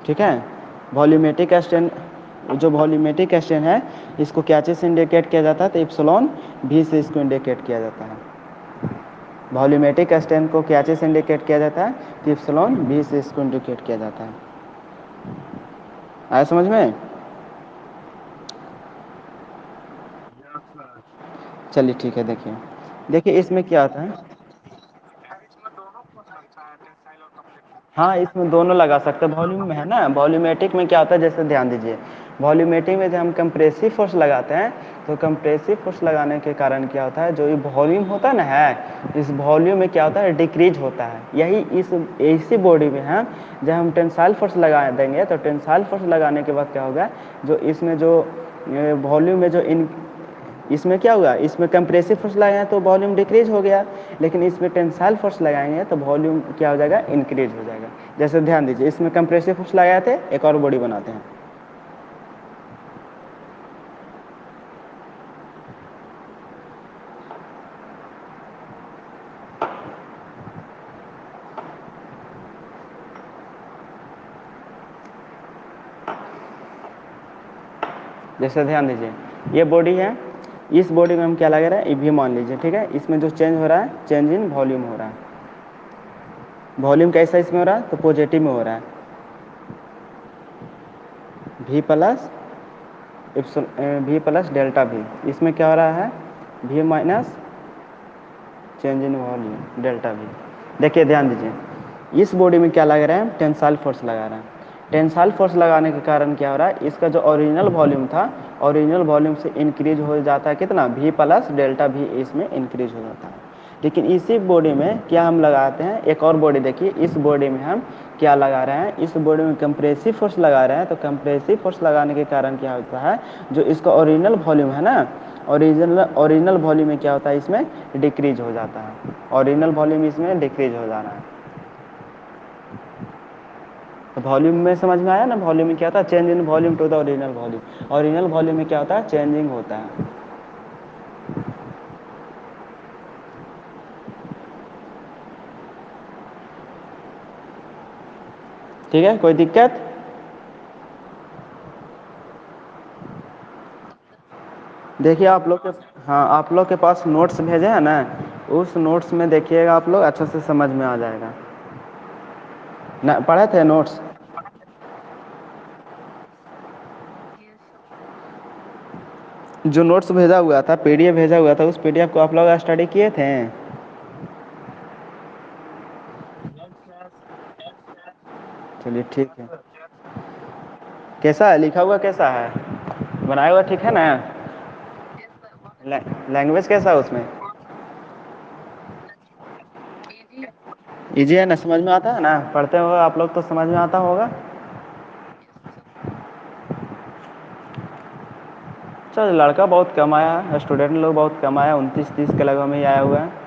ठीक है, वॉल्यूमेट्रिक स्ट्रेन, जो वॉल्यूमेट्रिक स्ट्रेन है इसको क्या चीज़ से इंडिकेट किया जाता है, तो एप्सिलॉन भी से इसको इंडिकेट किया जाता है। वॉल्यूमेट्रिक स्ट्रेन को क्या चीज़ से इंडिकेट किया जाता है, तो एप्सिलॉन भी से इसको इंडिकेट किया जाता है। आया समझ में? चलिए ठीक है, देखिए। देखिए इसमें क्या होता है। हाँ, इसमें दोनों लगा सकते हैं। वॉल्यूम में है ना, वॉल्यूमेट्रिक में क्या होता है, जैसे ध्यान दीजिए। वॉल्यूमेट्रिक में जब हम कंप्रेसिव फोर्स लगाते हैं, तो कंप्रेसिव फोर्स लगाने के कारण क्या होता है, जो ये वॉल्यूम होता है ना इस वॉल्यूम में क्या होता है, डिक्रीज होता है। यही इस इसी बॉडी में है, जब हम टेंसाइल फोर्स लगा देंगे, तो टेंसाइल फोर्स लगाने के बाद क्या होगा, जो इसमें जो वॉल्यूम में जो इन इसमें क्या हुआ, इसमें कंप्रेसिव फोर्स लगाए तो वॉल्यूम डिक्रीज हो गया, लेकिन इसमें टेंसाइल फोर्स लगाएंगे तो वॉल्यूम क्या हो जाएगा, इंक्रीज हो जाएगा। जैसे ध्यान दीजिए, इसमें कंप्रेसिव फोर्स लगाए थे, एक और बॉडी बनाते हैं। जैसे ध्यान दीजिए, ये बॉडी है, इस बॉडी में हम क्या लगा रहे हैं, भी मान लीजिए, ठीक है। इसमें जो चेंज हो रहा है, चेंज इन वॉल्यूम हो रहा है। वॉल्यूम कैसा इसमें हो रहा है, तो पॉजिटिव में हो रहा है। V plus V plus delta V, इसमें क्या हो रहा है, V minus change in volume delta V. देखिए ध्यान दीजिए, इस बॉडी में क्या लगा रहे हैं, टेंसाइल फोर्स लगा रहे हैं। टेंसाइल फोर्स लगाने के कारण क्या हो रहा है, इसका जो ओरिजिनल वॉल्यूम था, ओरिजिनल वॉल्यूम से इंक्रीज हो जाता है कितना, वी प्लस डेल्टा वी, इसमें इंक्रीज हो जाता है। लेकिन इसी बॉडी में क्या हम लगाते हैं, एक और बॉडी देखिए, इस बॉडी में हम क्या लगा रहे हैं, इस बॉडी में कंप्रेसिव फोर्स लगा रहे हैं। तो कंप्रेसिव फोर्स लगाने के कारण क्या होता है, जो इसका ओरिजिनल वॉल्यूम है ना, ओरिजिनल वॉल्यूम में क्या होता है, इसमें डिक्रीज हो जाता है। ओरिजिनल वॉल्यूम इसमें डिक्रीज हो जा रहा है। तो वॉल्यूम में समझ में आया ना, वॉल्यूम में क्या होता है, change in volume to the original volume. Original volume में क्या होता है, चेंजिंग होता है। ठीक है, कोई दिक्कत। देखिए आप लोग के, हाँ, आप लोग के पास नोट्स भेजे हैं ना, उस नोट्स में देखिएगा, आप लोग अच्छे से समझ में आ जाएगा ना। पढ़े थे नोट्स, जो नोट्स भेजा हुआ था, पीडीएफ भेजा हुआ था, उस पीडीएफ को आप लोग स्टडी किए थे। चलिए ठीक है। कैसा है लिखा हुआ, कैसा है बनाया हुआ, ठीक है ना। लैंग्वेज कैसा है उसमें, इजी है ना, समझ में आता है ना, पढ़ते हो आप लोग तो समझ में आता होगा। चल, लड़का बहुत कम आया है, स्टूडेंट लोग बहुत कम आया, 29-30 के लगभग में ही आया हुआ है।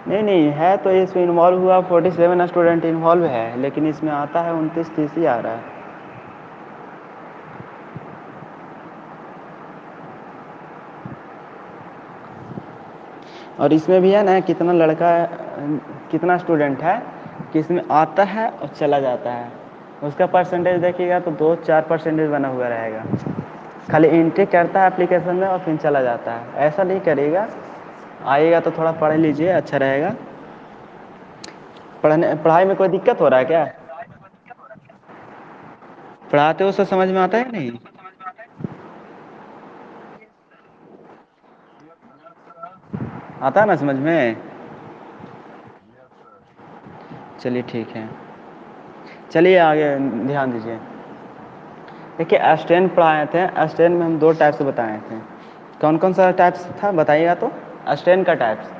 नहीं नहीं है, तो इसमें इन्वॉल्व हुआ 47 स्टूडेंट इन्वॉल्व है, लेकिन इसमें आता है 29-30 ही आ रहा है। और इसमें भी है ना, कितना लड़का, कितना स्टूडेंट है कि इसमें आता है और चला जाता है। उसका परसेंटेज देखिएगा तो 2-4% बना हुआ रहेगा। खाली एंट्री करता है एप्लीकेशन में और फिर चला जाता है, ऐसा नहीं करिएगा। आइएगा तो थोड़ा पढ़ लीजिए, अच्छा रहेगा। पढ़ाई में कोई दिक्कत हो रहा है क्या, पढ़ाते हो सब समझ में आता है कि नहीं। आता है ना समझ में। चलिए ठीक है, चलिए आगे ध्यान दीजिए। देखिए अस्टेन पढ़ाए थे, अस्टेन में हम 2 टाइप्स बताए थे। कौन कौन सा टाइप्स था बताइएगा तो, अस्टेन का टाइप्स।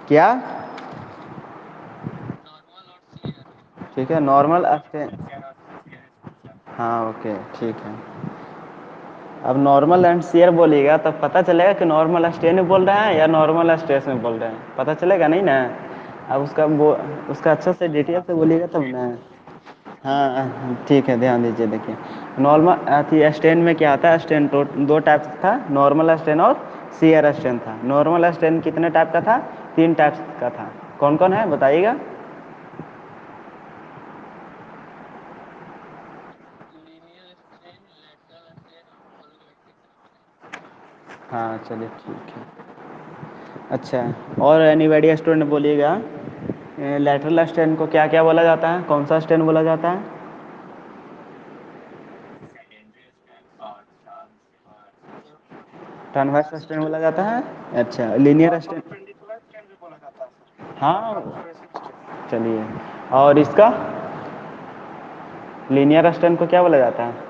क्या, ठीक है, नॉर्मल अस्टेन। हाँ ओके, ठीक है। अब नॉर्मल एंड शेयर बोलिएगा तब पता चलेगा कि नॉर्मल अस्टेन में बोल रहे हैं या नॉर्मल स्ट्रेस में बोल रहे हैं, पता चलेगा नहीं ना। अब उसका अच्छा से डिटेल से बोलिएगा तब ना। हाँ ठीक है, ध्यान दीजिए। देखिए नॉर्मल अथी स्टेन में क्या आता है, स्टेन 2 टाइप्स था, नॉर्मल स्टेन और सीयर स्टेन था। नॉर्मल स्टेन कितने टाइप का था, 3 टाइप्स का था। कौन कौन है बताइएगा। हाँ चलिए ठीक है। अच्छा, और एनीबॉडी स्टूडेंट बोलिएगा, लेटरल स्टेन को क्या क्या बोला जाता है, कौन सा स्टेन बोला जाता है। ट्रांसवर्स स्ट्रेन बोला जाता है। अच्छा, लीनियर स्ट्रेन। हाँ, चलिए। और इसका लीनियर स्ट्रेन को क्या बोला जाता है?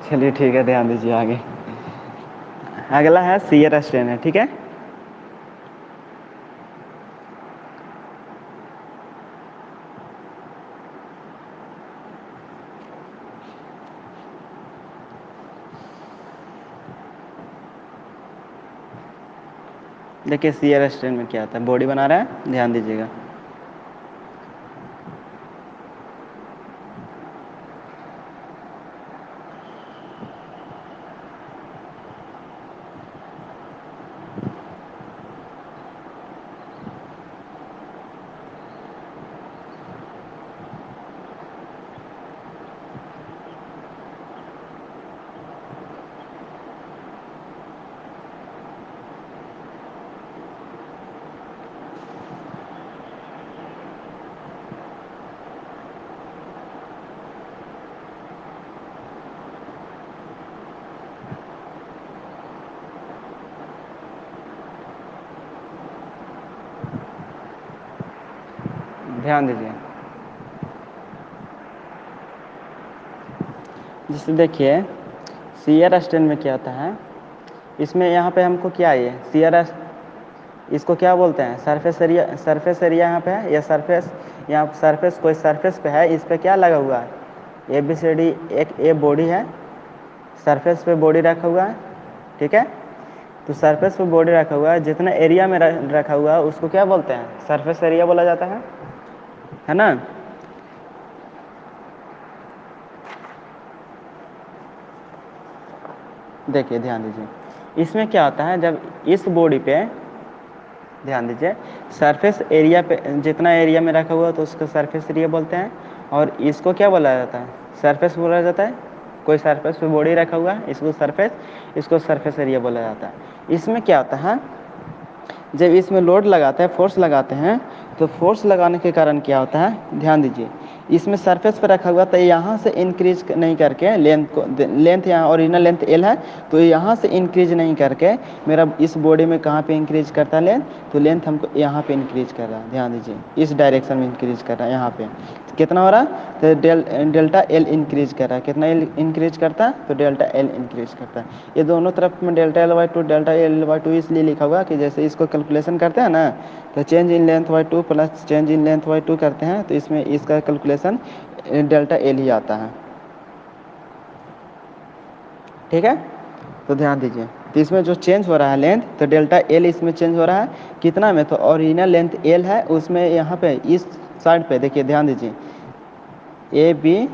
चलिए ठीक है, ध्यान दीजिए आगे। अगला है शियर स्ट्रेन है, ठीक है। देखिए शियर स्ट्रेन में क्या आता है, बॉडी बना रहा है, ध्यान दीजिएगा। ध्यान दीजिए। जैसे देखिए शियर स्ट्रेन में क्या होता है, इसमें यहाँ पे हमको क्या है, शियर इसको क्या बोलते हैं, सरफेस एरिया। सरफेस एरिया यहाँ पे है, या सरफेस, यहाँ सरफेस, कोई सरफेस पे है, इस पे क्या लगा हुआ है, ए बी सी डी, एक ए बॉडी है, सरफेस पे बॉडी रखा हुआ है, ठीक है। तो सरफेस पे बॉडी रखा हुआ है, जितना एरिया में रखा हुआ है उसको क्या बोलते हैं, सरफेस एरिया बोला जाता है ना। देखिए ध्यान दीजिए, इसमें क्या होता है, जब इस बॉडी पे ध्यान दीजिए, सरफेस एरिया पे जितना एरिया में रखा हुआ है तो उसको सरफेस एरिया बोलते हैं। और इसको क्या बोला जाता है, सरफेस बोला जाता है। कोई सरफेस पे बॉडी रखा हुआ है, इसको सरफेस, इसको सरफेस एरिया बोला जाता है। इसमें क्या होता है, जब इसमें लोड लगाते हैं, फोर्स लगाते हैं, तो फोर्स लगाने के कारण क्या होता है, ध्यान दीजिए, इसमें सरफेस पर रखा हुआ, तो यहाँ से इंक्रीज नहीं करके लेंथ को, लेंथ यहाँ ओरिजिनल लेंथ एल है, तो यहाँ से इंक्रीज नहीं करके मेरा इस बॉडी में कहाँ पे इंक्रीज करता है लेंथ, तो लेंथ हमको यहाँ पे इंक्रीज कर रहा है। ध्यान दीजिए, इस डायरेक्शन में इंक्रीज कर रहा है, यहाँ पे तो कितना हो रहा है, तो डेल्टा एल इंक्रीज कर रहा है। कितना एल इंक्रीज करता है, तो डेल्टा एल इंक्रीज करता है। ये दोनों तरफ में delta L by two, delta L by two इसलिए लिखा हुआ कि जैसे इसको कैलकुलेशन करते हैं ना, तो change in length by two plus change in length by two करते हैं, तो इसमें इसका कैलकुलेशन डेल्टा एल ही आता है, ठीक है। तो ध्यान दीजिए, तो इसमें जो चेंज हो रहा है लेंथ, तो डेल्टा एल इसमें चेंज हो रहा है कितना में, तो ओरिजिनल लेंथ एल है, उसमें यहाँ पे इस साइड पे देखिए, ध्यान दीजिए, A B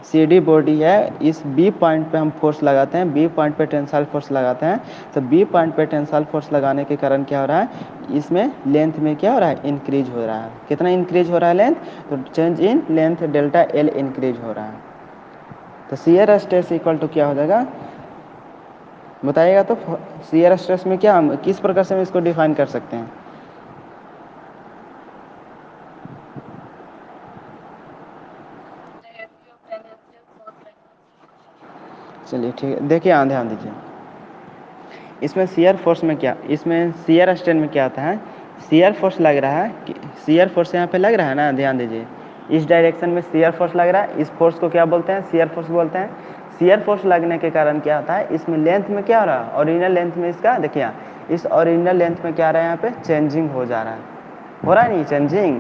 C D body है, इस बी पॉइंट पे हम फोर्स लगाते हैं, बी पॉइंट पे टेंसाइल फोर्स लगाते हैं। तो बी पॉइंट पे टेंसाइल फोर्स लगाने के कारण क्या हो रहा है, इसमें लेंथ में क्या हो रहा है, इंक्रीज हो रहा है। कितना इंक्रीज हो रहा है लेंथ, तो change in length delta L increase हो रहा है। तो शियर स्ट्रेस इक्वल टू क्या हो जाएगा, बताइएगा। तो शियर स्ट्रेस में क्या हम किस प्रकार से हम इसको डिफाइन कर सकते हैं। चलिए ठीक है, देखिए ध्यान दीजिए, इसमें शियर फोर्स में क्या, इसमें शियर स्ट्रेन में क्या आता है, शियर फोर्स लग रहा है कि शियर फोर्स यहाँ पे लग रहा है ना, ध्यान दीजिए, इस डायरेक्शन में शियर फोर्स लग रहा है, इस फोर्स को क्या बोलते हैं, शियर फोर्स बोलते हैं। शियर फोर्स लगने के कारण क्या होता है, इसमें लेंथ में क्या हो रहा है, ओरिजिनल लेंथ में इसका देखिए, इस ओरिजिनल लेंथ में क्या आ रहा है, यहाँ पे चेंजिंग हो जा रहा है, हो रहा है नहीं चेंजिंग,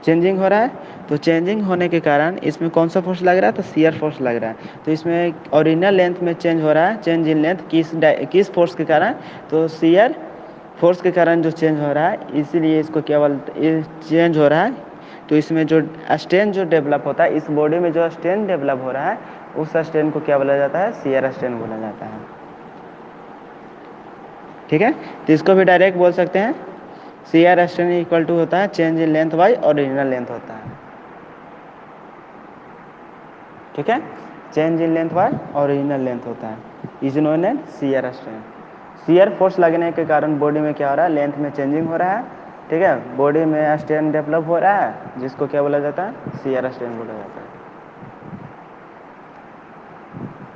चेंजिंग हो रहा है। तो चेंजिंग होने के कारण इसमें कौन सा फोर्स लग रहा है, तो शियर फोर्स लग रहा है। तो इसमें ओरिजिनल लेंथ में चेंज हो रहा है, चेंज इन लेंथ किस फोर्स के कारण, तो शियर फोर्स के कारण जो चेंज हो रहा है, इसीलिए इसको केवल चेंज हो रहा है। तो इसमें जो स्ट्रेन जो डेवलप होता है, इस बॉडी में जो स्ट्रेन डेवलप हो रहा है, उस स्ट्रेन को क्या बोला जाता है, शियर स्ट्रेन बोला जाता है, ठीक है। तो इसको भी डायरेक्ट बोल सकते हैं, शियर स्ट्रेन इक्वल टू होता है change in length by original length होता है, ठीक है। Change in length by original length होता है, is known as shear strain. Shear force लगने के कारण बॉडी में क्या हो रहा है, लेंथ में चेंजिंग हो रहा है, ठीक है, बॉडी में स्ट्रेन डेवलप हो रहा है जिसको क्या बोला जाता है, शियर स्ट्रेन बोला जाता है।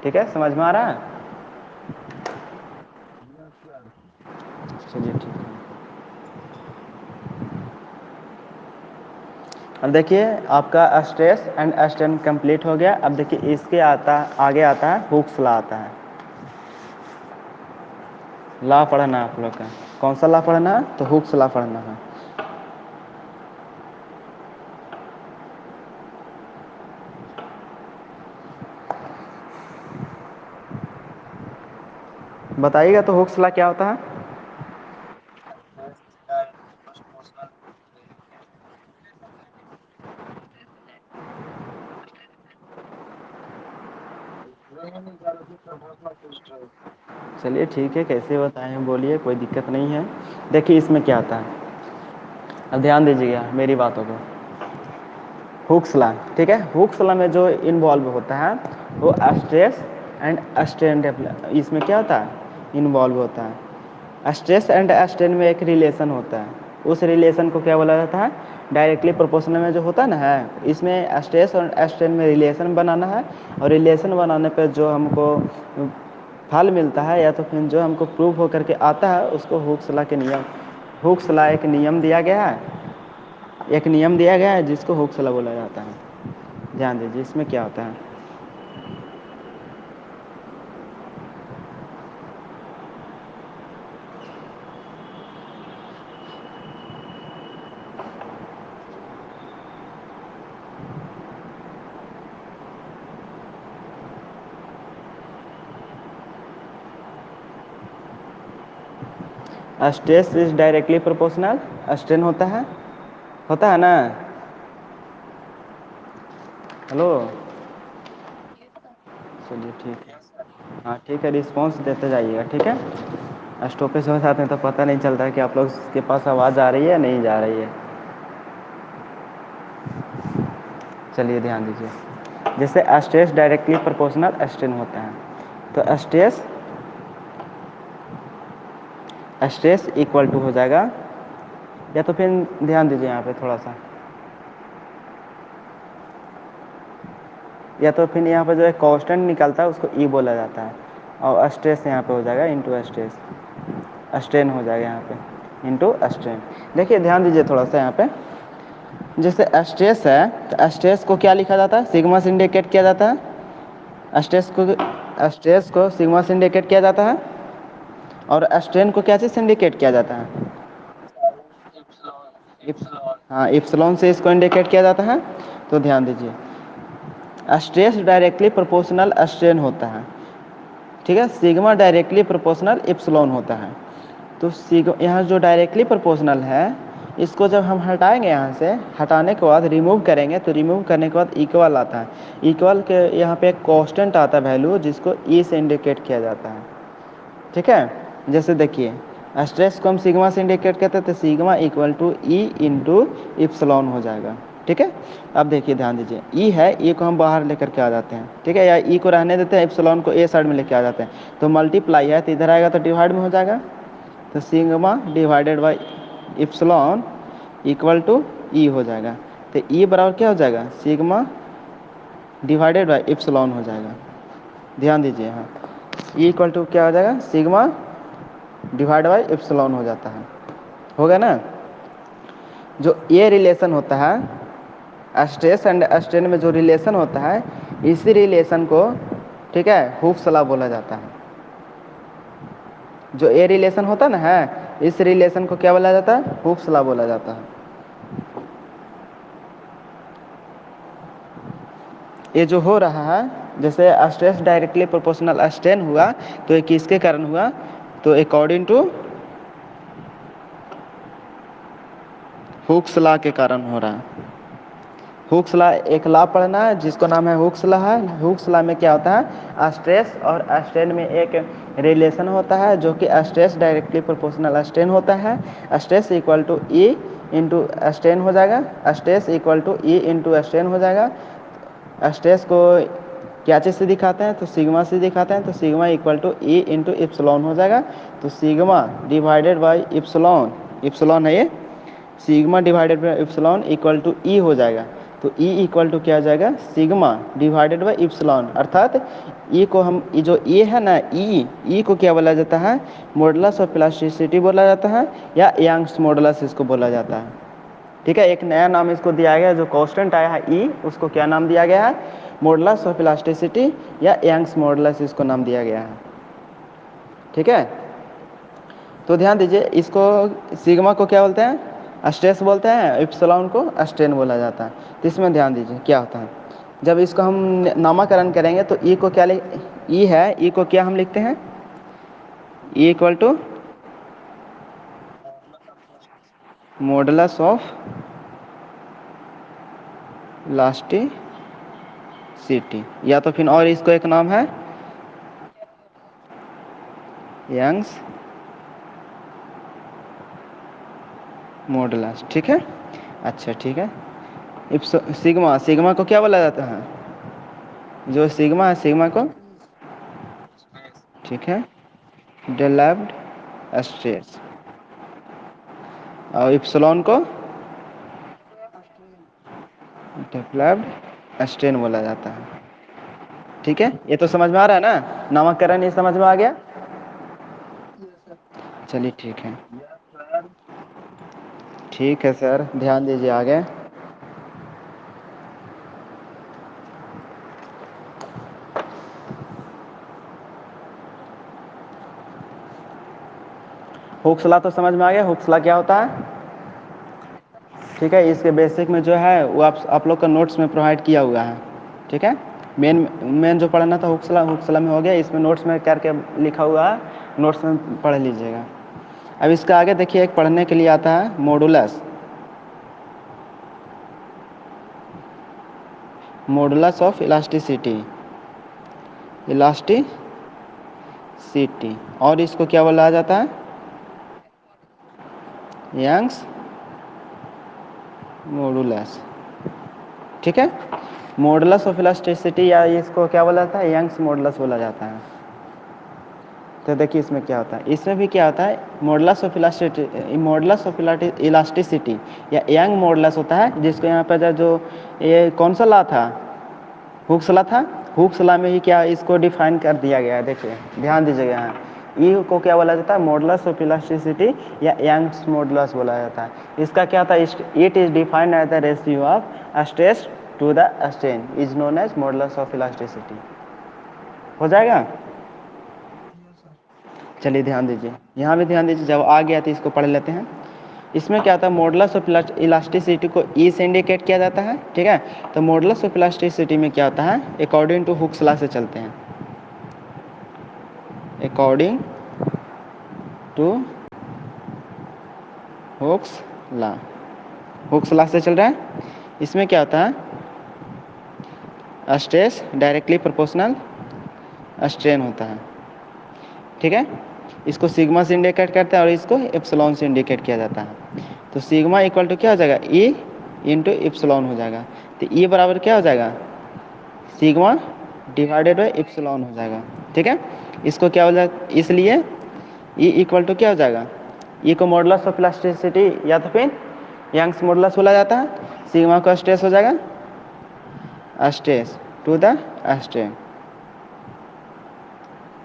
ठीक है, समझ में आ रहा है? चलिए ठीक है। अब देखिए आपका स्ट्रेस एंड स्ट्रेन कंप्लीट हो गया। अब देखिए इसके आगे आता है हुक्स लॉ आता है। लॉ पढ़ना है आप लोग का। कौन सा लॉ पढ़ना है? तो हुक्स लॉ पढ़ना है। बताइएगा तो हुक्स लॉ क्या होता है? चलिए ठीक है, कैसे बताएं बोलिए, कोई दिक्कत नहीं है। देखिए इसमें क्या आता है, अब ध्यान दीजिएगा मेरी बातों को। हुक्स लॉ, ठीक है, हुक्स लॉ में जो इन्वॉल्व होता है वो स्ट्रेस एंड स्ट्रेन इसमें क्या होता है, इन्वॉल्व होता है। स्ट्रेस एंड स्ट्रेन में एक रिलेशन होता है, उस रिलेशन को क्या बोला जाता है, डायरेक्टली प्रोपोर्शनल में जो होता है ना है, इसमें स्ट्रेस और स्ट्रेन में रिलेशन बनाना है, और रिलेशन बनाने पर जो हमको फल मिलता है या तो फिर जो हमको प्रूव होकर के आता है उसको हुक्स लॉ के नियम, हुक्स लॉ एक नियम दिया गया है, एक नियम दिया गया है जिसको हुक्स लॉ बोला जाता है। ध्यान दीजिए इसमें क्या होता है। Stress is directly proportional strain होता है ना। हेलो, चलिए ठीक है। हाँ ठीक है, रिस्पॉन्स देते जाइएगा, ठीक है। स्टॉपेज हो जाते हैं तो पता नहीं चलता है कि आप लोग के पास आवाज़ आ रही है या नहीं जा रही है। चलिए ध्यान दीजिए, जैसे स्ट्रेस डायरेक्टली प्रोपोर्शनल स्ट्रेन होता है, तो स्ट्रेस इक्वल टू हो जाएगा, या तो फिर ध्यान दीजिए यहाँ पे थोड़ा सा, या तो फिर यहाँ पे जो है कांस्टेंट निकलता है उसको ई बोला जाता है, और स्ट्रेस यहाँ पे हो जाएगा इंटू स्ट्रेस, स्ट्रेन हो जाएगा यहाँ पे इंटू स्ट्रेन। देखिए ध्यान दीजिए थोड़ा सा यहाँ पे, जैसे स्ट्रेस है तो स्ट्रेस को क्या लिखा जाता है, सिग्मा से इंडिकेट किया जाता है। स्ट्रेस को सिग्मा से इंडिकेट किया जाता है, और स्ट्रेन को क्या से इंडिकेट किया जाता है, हाँ इप्सिलॉन से इसको इंडिकेट किया जाता है। तो ध्यान दीजिए स्ट्रेस डायरेक्टली प्रोपोर्शनल स्ट्रेन होता है, ठीक है, सिग्मा डायरेक्टली प्रोपोर्शनल इप्सिलॉन होता है। तो यहाँ जो डायरेक्टली प्रोपोर्शनल है इसको जब हम हटाएंगे, यहाँ से हटाने के बाद रिमूव करेंगे, तो रिमूव करने के बाद इक्वल आता है। इक्वल के यहाँ पे एक कांस्टेंट आता है वैल्यू जिसको ई से इंडिकेट किया जाता है, ठीक है। जैसे देखिए स्ट्रेस को हम सिग्मा से इंडिकेट करते हैं तो sigma equal to E into epsilon हो जाएगा, ठीक है। अब देखिए ध्यान दीजिए, ई है, ई को हम बाहर लेकर के आ जाते हैं, ठीक है, या ई को रहने देते हैं, इप्सिलॉन को ए साइड में लेके आ जाते हैं, तो मल्टीप्लाई है तो इधर आएगा तो डिवाइड में हो जाएगा, तो sigma divided by epsilon equal to E हो जाएगा। तो ई बराबर क्या हो जाएगा, सिग्मा डिवाइडेड बाई इप्सिलॉन हो जाएगा। ध्यान दीजिए, हाँ ई इक्वल टू क्या हो जाएगा, सिग्मा डिवाइड बाई इप्सिलॉन हो जाता है, हो गया ना। जो ये रिलेशन होता है स्ट्रेस एंड स्ट्रेन में जो रिलेशन होता है, इसी रिलेशन को, ठीक है, हुक्स लॉ बोला जाता है। जो ये रिलेशन होता ना है, इस रिलेशन को क्या बोला जाता है, हुक्स लॉ बोला जाता है। ये जो हो रहा है, जैसे स्ट्रेस डायरेक्टली प्रोपोर्शनल स्ट्रेन हुआ तो ये किसके कारण हुआ, तो अकॉर्डिंग टू हुक्स लॉ के कारण हो रहा है। हुक्स लॉ एक लॉ पढ़ना है जिसको नाम है हुक्स लॉ है। हुक्स लॉ में क्या होता है, स्ट्रेस और स्ट्रेन में एक रिलेशन होता है जो कि स्ट्रेस डायरेक्टली प्रोपोर्शनल स्ट्रेन होता है। Stress equal to E into strain हो जाएगा, stress equal to E into strain हो जाएगा। स्ट्रेस को क्या चीज़ से दिखाते हैं, तो सिग्मा से दिखाते हैं, तो sigma equal to E into epsilon हो जाएगा। तो sigma divided by epsilon, epsilon है ये, sigma divided by epsilon equal to E हो जाएगा। तो ई इक्वल टू क्या हो जाएगा, सिग्मा डिवाइडेड बाई इप्सिलॉन, अर्थात ई को हम जो ए है ना, ई को क्या बोला जाता है, मॉडुलस ऑफ प्लास्टिसिटी बोला जाता है, या यंग्स मॉडुलस इसको बोला जाता है। ठीक है, एक नया नाम इसको दिया गया, जो कांस्टेंट आया है ई, उसको क्या नाम दिया गया है, मॉडुलस ऑफ इलास्टिसिटी या यंग्स मॉडुलस इसको नाम दिया गया है। ठीक है, तो ध्यान दीजिए, इसको सिग्मा को क्या बोलते हैं, स्ट्रेस बोलते हैं, इप्सिलॉन को स्ट्रेन बोला जाता है। तो इसमें ध्यान दीजिए क्या होता है, जब इसको हम नामकरण करेंगे तो ई को क्या ई है, ई को क्या हम लिखते हैं, E equal to modulus of elasticity, या तो फिर और इसको एक नाम है यंग्स मॉडुलस। ठीक है, अच्छा ठीक है। सिग्मा, सिग्मा को क्या बोला जाता है, जो सिग्मा है सिग्मा को, ठीक है, डेवलप्ड स्ट्रेस, और इप्सिलॉन को डेवलप्ड स्ट्रेन बोला जाता है। ठीक है, ये तो समझ में आ रहा है ना, नामकरण ये समझ में आ गया। चलिए ठीक है, ठीक है सर, ध्यान दीजिए आगे। हुक्स लॉ तो समझ में आ गया, हुक्स लॉ क्या होता है। ठीक है, इसके बेसिक में जो है वो आप लोग का नोट्स में प्रोवाइड किया हुआ है। ठीक है, मेन मेन जो पढ़ना था हुक्स लॉ में हो गया, इसमें नोट्स में करके लिखा हुआ है, नोट्स में पढ़ लीजिएगा। अब इसका आगे देखिए, एक पढ़ने के लिए आता है modulus, modulus of elasticity, elasticity, और इसको क्या बोला जाता है, यंग्स मॉडुलस। ठीक है, मॉडुलस ऑफ इलास्टिसिटी या इसको क्या बोला जाता है, यंग्स मॉडुलस बोला जाता है। तो देखिए इसमें क्या होता है, इसमें भी क्या होता है, मॉडुलस ऑफ इलास्टिसिटी या यंग मॉडुलस होता है, जिसको यहाँ पर जो ये कौन सा लॉ था, हुक्स लॉ था, हुक्स लॉ में ही क्या इसको डिफाइन कर दिया गया है। देखिए ध्यान दीजिएगा, यहाँ ई को क्या बोला जाता है, मॉडुलस ऑफ इलास्टिसिटी या यंग्स मॉडुलस बोला जाता है। इसका क्या था, it is defined as the ratio of stress to the strain is known as modulus of elasticity. हो जाएगा, चलिए ध्यान दीजिए, यहाँ भी ध्यान दीजिए, जब आ गया तो इसको पढ़ लेते हैं। इसमें क्या होता है, मॉडुलस ऑफ इलास्टिसिटी को ई से इंडिकेट किया जाता है। ठीक है, तो मॉडुलस ऑफ इलास्टिसिटी में क्या होता है, अकॉर्डिंग टू हुक्स लॉ से चलते हैं, according to Hooke's law, Hooke's law से चल रहा है। इसमें क्या होता है, स्ट्रेस डायरेक्टली प्रोपोर्शनल स्ट्रेन होता है। ठीक है, इसको सिग्मा से इंडिकेट करते हैं और इसको एप्सिलॉन से इंडिकेट किया जाता है। तो सिग्मा इक्वल टू क्या हो जाएगा, ई इंटू एप्सिलॉन हो जाएगा। तो ई बराबर क्या हो जाएगा, सिग्मा डिवाइडेड बाई एप्सिलॉन हो जाएगा। ठीक है, इसको क्या हो जाएगा, इसलिए ई इक्वल टू क्या हो जाएगा, ई को मॉडुलस ऑफ इलास्टिसिटी या तो फिर यंग्स मॉडुलस बोला जाता है, सिग्मा का स्ट्रेस हो जाएगा स्ट्रेस टू द स्ट्रेन।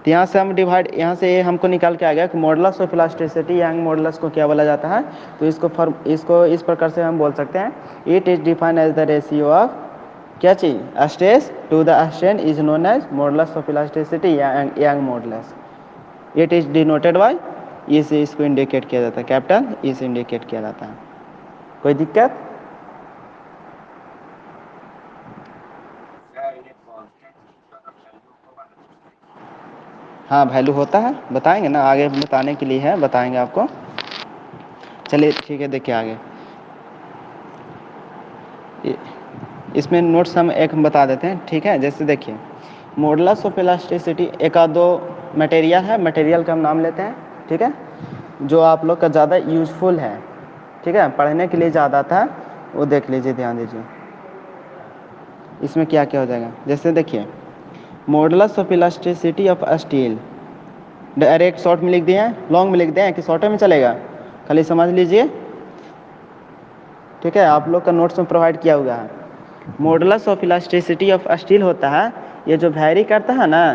तो यहाँ से हम डिवाइड, यहाँ से ये हमको निकाल के आ गया कि modulus of elasticity Young modulus को क्या बोला जाता है। तो इसको इस प्रकार से हम बोल सकते हैं, it is defined as the ratio of क्या चीज, stress to the strain is known as modulus of elasticity Young modulus. It is denoted by E से इसको इंडिकेट किया जाता है, कैपिटल ई से इंडिकेट किया जाता है। कोई दिक्कत, हाँ वैल्यू होता है, बताएंगे ना आगे, बताने के लिए है, बताएंगे आपको। चलिए ठीक है, देखिए आगे इसमें नोट्स हम एक बता देते हैं। ठीक है, जैसे देखिए, मॉडुलस ऑफ इलास्टिसिटी एक आध दो मटेरियल है, मटेरियल का हम नाम लेते हैं। ठीक है, जो आप लोग का ज़्यादा यूजफुल है, ठीक है, पढ़ने के लिए ज़्यादा था, वो देख लीजिए, ध्यान दीजिए। इसमें क्या क्या हो जाएगा, जैसे देखिए, modulus of elasticity of steel, direct short में लिख दिए हैं, लॉन्ग में लिख दें कि शॉर्ट में चलेगा, खाली समझ लीजिए। ठीक है, आप लोग का नोट्स में प्रोवाइड किया हुआ है। Modulus of elasticity of steel होता है, ये जो वैरी करता है ना,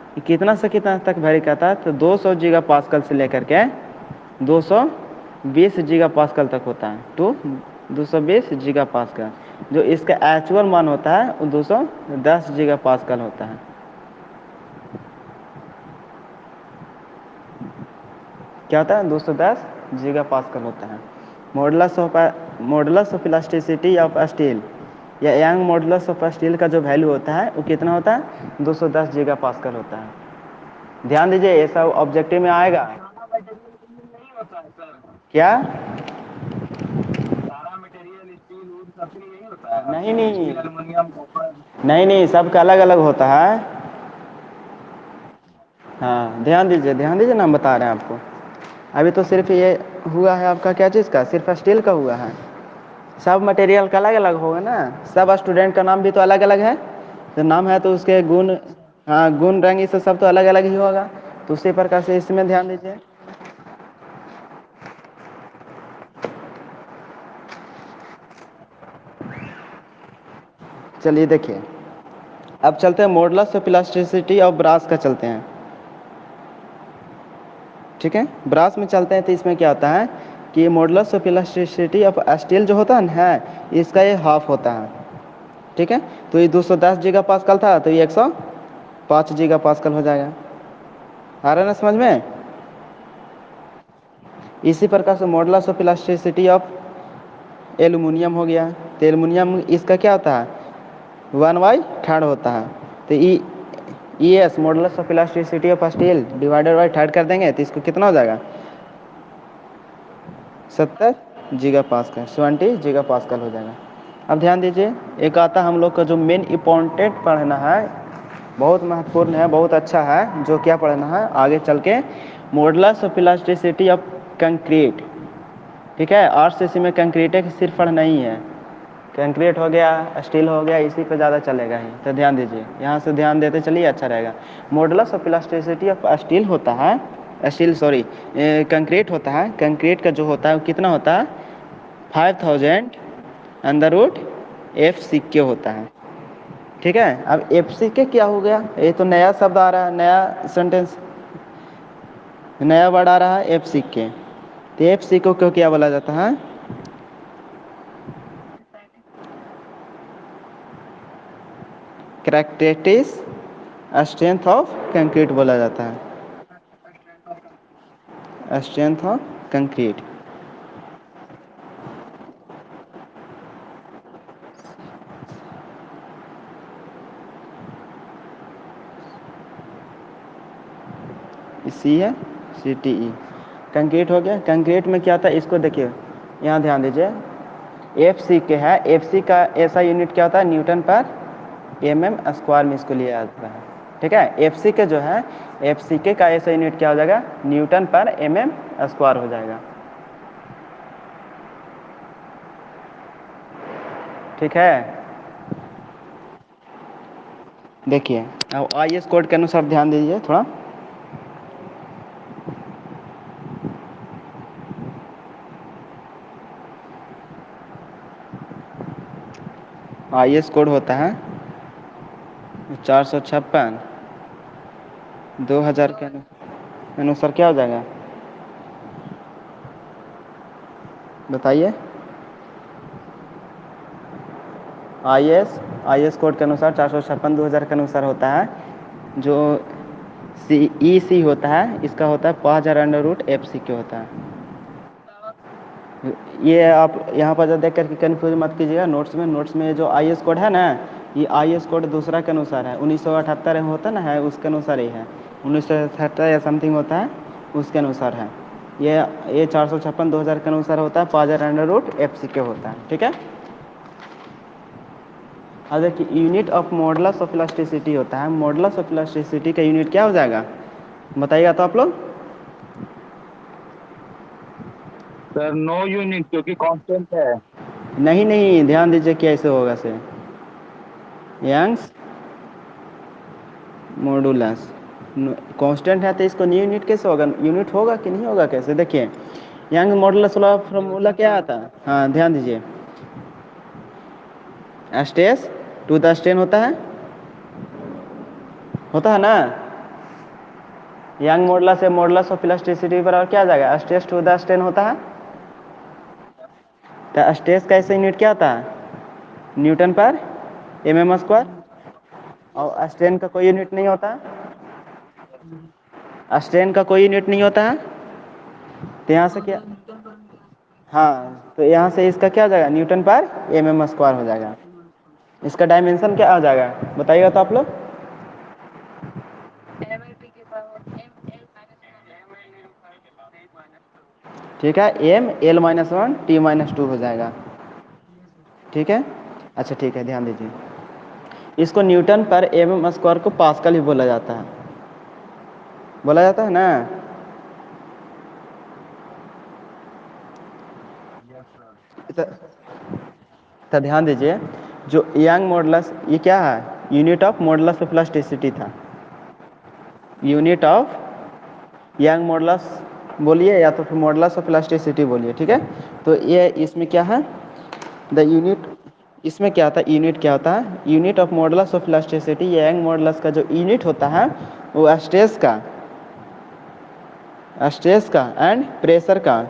ये कितना से कितना तक वैरी करता है, तो 200 गीगा पास्कल से लेकर के 220 गीगा पास्कल तक होता है, टू 220 गीगा पास्कल। जो इसका एक्चुअल मान होता है वो 210 गीगा पास्कल होता है। क्या होता है? 210 गीगा पास्कल होता है। Modulus of elasticity of steel या यंग मॉडुलस ऑफ स्टील का जो वैल्यू होता है वो कितना होता है? 210 गीगा पास्कल होता है। ध्यान दीजिए, ये सब ऑब्जेक्टिव में आएगा। क्या? नहीं नहीं, नहीं नहीं, सबका अलग अलग होता है। हाँ, ध्यान दीजिए ना, हम बता रहे हैं आपको। अभी तो सिर्फ ये हुआ है आपका क्या चीज़ का? सिर्फ स्टील का हुआ है। सब मटेरियल का अलग अलग होगा ना। सब स्टूडेंट का नाम भी तो अलग अलग है। तो नाम है तो उसके गुण, हाँ, गुण रंग इससे सब तो अलग अलग ही होगा। तो उसी प्रकार से इसमें ध्यान दीजिए। चलिए देखिए, अब चलते हैं modulus of elasticity of brass का चलते हैं। ठीक है, ब्रास में चलते हैं तो इसमें क्या होता है कि modulus of elasticity of steel जो होता है ना, इसका ये हाफ होता है। ठीक है, तो ये 210 गीगा पास्कल था, तो ये 105 गीगा पास्कल हो जाएगा। आ रहा है ना समझ में? इसी प्रकार से modulus of elasticity of aluminium हो गया। तो एल्युमिनियम इसका क्या होता है? 1/3 होता है। तो E S modulus of elasticity of steel divided by third कर देंगे तो इसको कितना हो जाएगा? 70 गीगा पास्कल, 70 गीगा पास्कल हो जाएगा। अब ध्यान दीजिए, एक आता हम लोग का जो मेन इम्पोर्टेंट पढ़ना है, बहुत महत्वपूर्ण है, बहुत अच्छा है, जो क्या पढ़ना है आगे चल के, modulus of elasticity of concrete. ठीक है, आरसीसी में कंक्रीट है कि सिर्फ पढ़ना ही है। कंक्रीट हो गया, स्टील हो गया, इसी पे ज़्यादा चलेगा ही। तो ध्यान दीजिए, यहाँ से ध्यान देते चलिए, अच्छा रहेगा। Modulus of elasticity of steel होता है, स्टील सॉरी, कंक्रीट होता है। कंक्रीट का जो होता है वो कितना होता है? 5000 अंडर रूट एफ सिक्के होता है। ठीक है, अब एफ सिक्के क्या हो गया? ये तो नया शब्द आ रहा है, नया सेंटेंस, नया वर्ड आ रहा है, एफ सिक्के। तो एफ सिक्कों को क्या बोला जाता है? कैरेक्टरिस्टिक्स स्ट्रेंथ ऑफ कंक्रीट बोला जाता है, स्ट्रेंथ ऑफ कंक्रीट। सी है, सी टी ई। कंक्रीट हो गया। कंक्रीट में क्या था इसको देखिए, यहाँ ध्यान दीजिए, एफ सी के है, एफ सी का ऐसा यूनिट क्या होता है? न्यूटन पर एम एम स्क्वायर में इसको लिया जाता है। ठीक है, एफ सी के जो है, एफ सी के का ऐसा यूनिट क्या हो जाएगा? न्यूटन पर एम एम स्क्वायर हो जाएगा। ठीक है, देखिए अब आई एस कोड के अनुसार ध्यान दीजिए थोड़ा। आई एस कोड होता है 456 2000 के अनुसार क्या हो जाएगा बताइए? आई एस कोड के अनुसार 456 2000 के अनुसार होता है, जो सी ई सी होता है इसका होता है 5000 अंडर रूट एफ सी के होता है। ये आप यहाँ पर देख करके कन्फ्यूज मत कीजिएगा। नोट्स में जो आई एस कोड है ना, ये आई एस कोड दूसरा के अनुसार है, 1978 होता ना है, उसके अनुसार ही है। 1978 या समथिंग होता है, उसके अनुसार है। ये 456 2000 के अनुसार होता है, 5000 अंडर रूट एफ सी के होता है। ठीक है, अब देखिए, unit of modulus of elasticity होता है। मॉडुलस ऑफ इलास्टिसिटी का यूनिट क्या हो जाएगा बताइएगा तो आप लोग? सर नो यूनिट, क्योंकि कांस्टेंट है। नहीं नहीं, ध्यान दीजिए कैसे होगा से, यंग्स मॉडुलस कांस्टेंट है तो इसको न्यू यूनिट कैसे होगा? यूनिट होगा कि नहीं होगा कैसे? देखिए, यंग मॉडुलस वाला फॉर्मूला क्या आता है? हाँ ध्यान दीजिए, स्ट्रेस टू द स्ट्रेन होता है ना। यंग मॉडुलस से मॉडुलस ऑफ इलास्टिसिटी बराबर क्या आ जाएगा, स्ट्रेस टू द स्ट्रेन होता है। तो स्ट्रेस का ऐसे यूनिट क्या होता है, न्यूटन पर एम स्क्वायर। और स्ट्रेन का कोई यूनिट नहीं होता, स्ट्रेन का कोई यूनिट नहीं होता है। तो यहाँ से क्या, हाँ तो यहाँ से इसका क्या हो जाएगा, न्यूटन पर एम स्क्वायर हो जाएगा। इसका डायमेंशन क्या आ जाएगा बताइएगा तो आप लोग। ठीक है, M L minus one T minus two हो जाएगा। ठीक है, अच्छा ठीक है, ध्यान दीजिए। इसको न्यूटन पर एम स्क्वायर को पास्कल ही बोला जाता है, बोला जाता है ना। तो, तो ध्यान दीजिए, जो यंग मॉडुलस ये क्या है, unit of modulus of elasticity था। यूनिट ऑफ यंग मॉडुलस बोलिए या तो फिर मॉडुलस ऑफ इलास्टिसिटी बोलिए, ठीक है। तो ये इसमें क्या है, द यूनिट, इसमें क्या होता है, यूनिट क्या होता है, unit of modulus of elasticity, Young modulus का जो यूनिट होता है वो स्ट्रेस का एंड प्रेशर का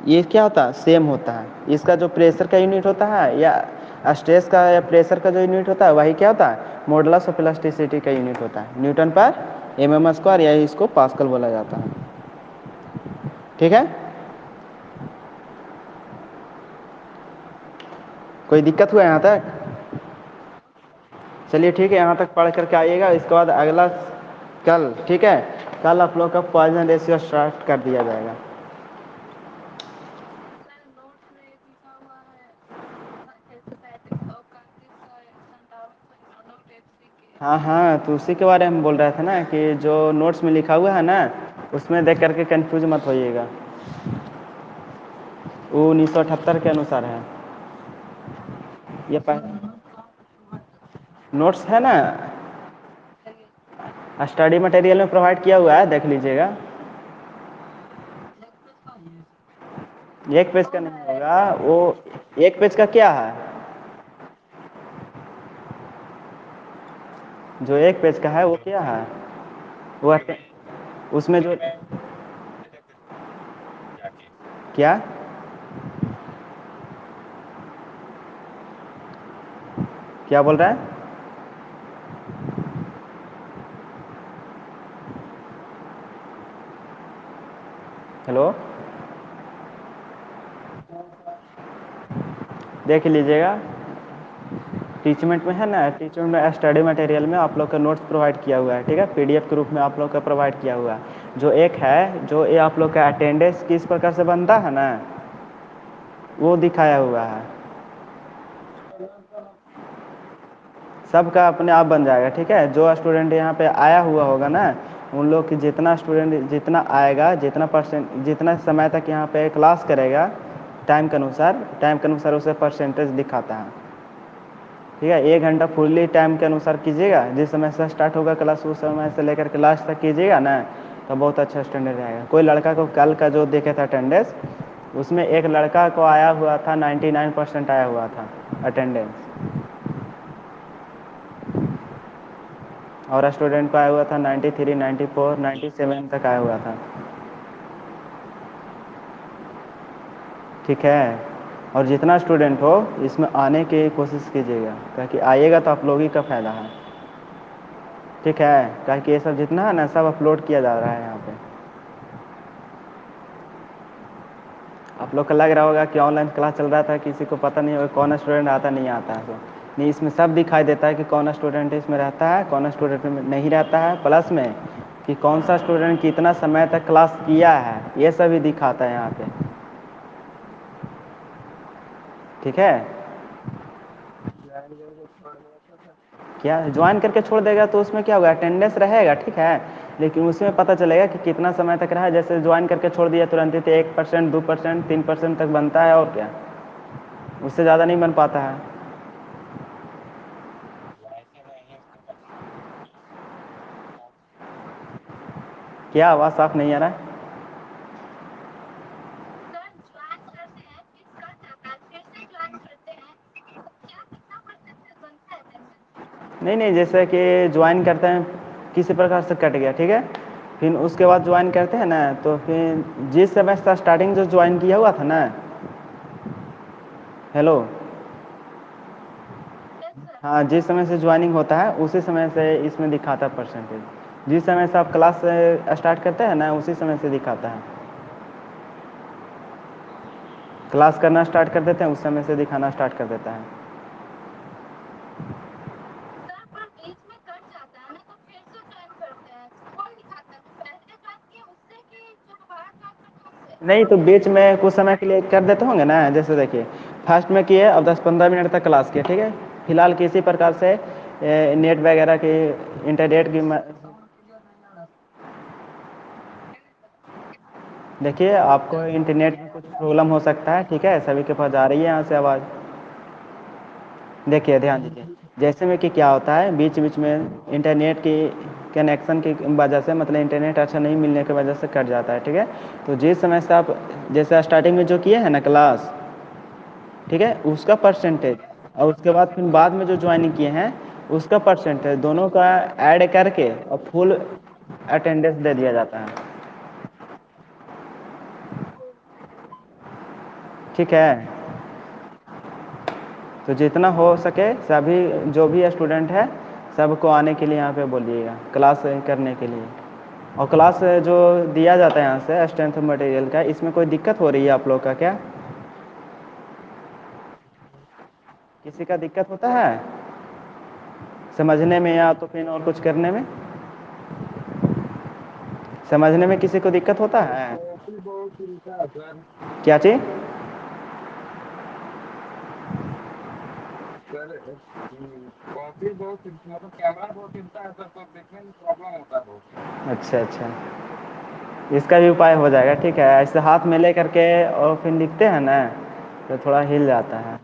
ये क्या होता है, सेम होता है। इसका जो प्रेशर का यूनिट होता है या स्ट्रेस का या प्रेशर का जो यूनिट होता है वही क्या होता है, मॉडुलस ऑफ इलास्टिसिटी का यूनिट होता है, न्यूटन पर एम स्क्वायर, या इसको पास्कल बोला जाता है। ठीक है, कोई दिक्कत हुआ यहाँ तक। चलिए ठीक है, यहाँ तक पढ़ करके आइएगा। इसके बाद अगला कल, ठीक है, कल आप लोग का पॉइजन रेशियो स्टार्ट कर दिया जाएगा। हाँ हाँ, तो उसी के बारे में बोल रहे थे ना कि जो नोट्स में लिखा हुआ है ना उसमें देख करके कंफ्यूज मत होइएगा, वो 1978 के अनुसार है। ये नोट्स है ना, स्टडी मटेरियल में प्रोवाइड किया हुआ है, देख लीजिएगा। एक पेज का नहीं होगा वो, एक पेज का क्या है, जो एक पेज का है वो क्या है, वो उसमें जो क्या, क्या बोल रहा है। हेलो, देख लीजिएगा, टीचमेंट में है ना, टीचमेंट में स्टडी मटेरियल में आप लोग का नोट्स प्रोवाइड किया हुआ है, ठीक है, पीडीएफ के रूप में आप लोग का प्रोवाइड किया हुआ है। जो एक है, जो ये आप लोग का अटेंडेंस किस प्रकार से बनता है ना वो दिखाया हुआ है। सबका अपने आप बन जाएगा, ठीक है। जो स्टूडेंट यहाँ पे आया हुआ होगा ना उन लोग की जितना स्टूडेंट जितना आएगा, जितना परसेंट, जितना समय तक यहाँ पे क्लास करेगा टाइम के अनुसार उसे परसेंटेज दिखाता है, ठीक है। 1 घंटा फुल्ली टाइम के अनुसार कीजिएगा, जिस समय से स्टार्ट होगा क्लास उस समय से लेकर के लास्ट तक कीजिएगा ना तो बहुत अच्छा स्टैंडर्ड रहेगा। कोई लड़का को कल का जो देखे था अटेंडेंस, उसमें एक लड़का को आया हुआ था 99% आया हुआ था अटेंडेंस, और स्टूडेंट को आया हुआ था 93, 94, 97 तक आया हुआ था, ठीक है। और जितना स्टूडेंट हो इसमें आने की कोशिश कीजिएगा, ताकि आइएगा तो आप लोग ही का फ़ायदा है, ठीक है। ताकि ये सब जितना है ना सब अपलोड किया जा रहा है यहाँ पे। आप लोग को लग रहा होगा कि ऑनलाइन क्लास चल रहा था, किसी को पता नहीं होगा कौन स्टूडेंट आता नहीं आता है, तो नहीं, इसमें सब दिखाई देता है कि कौन स्टूडेंट इसमें रहता है, कौन स्टूडेंट में नहीं रहता है, प्लस में कि कौन सा स्टूडेंट कितना समय तक क्लास किया है ये सब भी दिखाता है यहाँ पे, ठीक है। क्या ज्वाइन करके छोड़ देगा तो उसमें क्या होगा, अटेंडेंस रहेगा, ठीक है, लेकिन उसमें पता चलेगा कि कितना समय तक रहा। जैसे ज्वाइन करके छोड़ दिया तुरंत ही तो 1%, 2%, 3% तक बनता है, और क्या, उससे ज़्यादा नहीं बन पाता है। क्या आवाज़ साफ नहीं आ रहा है। नहीं नहीं, जैसे कि ज्वाइन करते हैं, किसी प्रकार से कट गया, ठीक है, फिर उसके बाद ज्वाइन करते हैं ना, तो फिर जिस समय से स्टार्टिंग जो ज्वाइन किया हुआ था ना। हेलो। हाँ, जिस समय से ज्वाइनिंग होता है उसी समय से इसमें दिखाता है परसेंटेज। जिस समय से आप क्लास स्टार्ट करते हैं ना, उसी समय से दिखाता है। क्लास करना स्टार्ट कर देते हैं, उस समय से दिखाना स्टार्ट कर देता है। नहीं तो बीच में कुछ समय के लिए कर देते होंगे ना, जैसे देखिए फर्स्ट में किए, अब 10-15 मिनट तक क्लास किया, ठीक है, फिलहाल किसी प्रकार से नेट वगैरह की, इंटरनेट की देखिए आपको इंटरनेट में कुछ प्रॉब्लम हो सकता है, ठीक है, सभी के पास जा रही है यहाँ से आवाज़। देखिए ध्यान दीजिए, जैसे में कि क्या होता है, बीच बीच में इंटरनेट की कनेक्शन की वजह से, मतलब इंटरनेट अच्छा नहीं मिलने की वजह से कट जाता है, ठीक है। तो जिस समय से आप जैसे स्टार्टिंग में जो किए हैं ना क्लास, ठीक है, उसका परसेंटेज, और उसके बाद फिर बाद में जो ज्वाइनिंग किए हैं उसका परसेंटेज, दोनों का ऐड करके और फुल अटेंडेंस दे दिया जाता है, ठीक है। तो जितना हो सके सभी, जो भी स्टूडेंट है, सबको आने के लिए यहाँ पे बोलिएगा क्लास करने के लिए। और क्लास जो दिया जाता है यहाँ से स्ट्रेंथ मटेरियल का, इसमें कोई दिक्कत हो रही है आप लोग का क्या? किसी का दिक्कत होता है समझने में, या तो फिर और कुछ करने में? समझने में किसी को दिक्कत होता है? क्या चीज? अच्छा अच्छा, इसका भी उपाय हो जाएगा, ठीक है, ऐसे हाथ में ले करके और फिर लिखते हैं ना, तो थोड़ा हिल जाता है।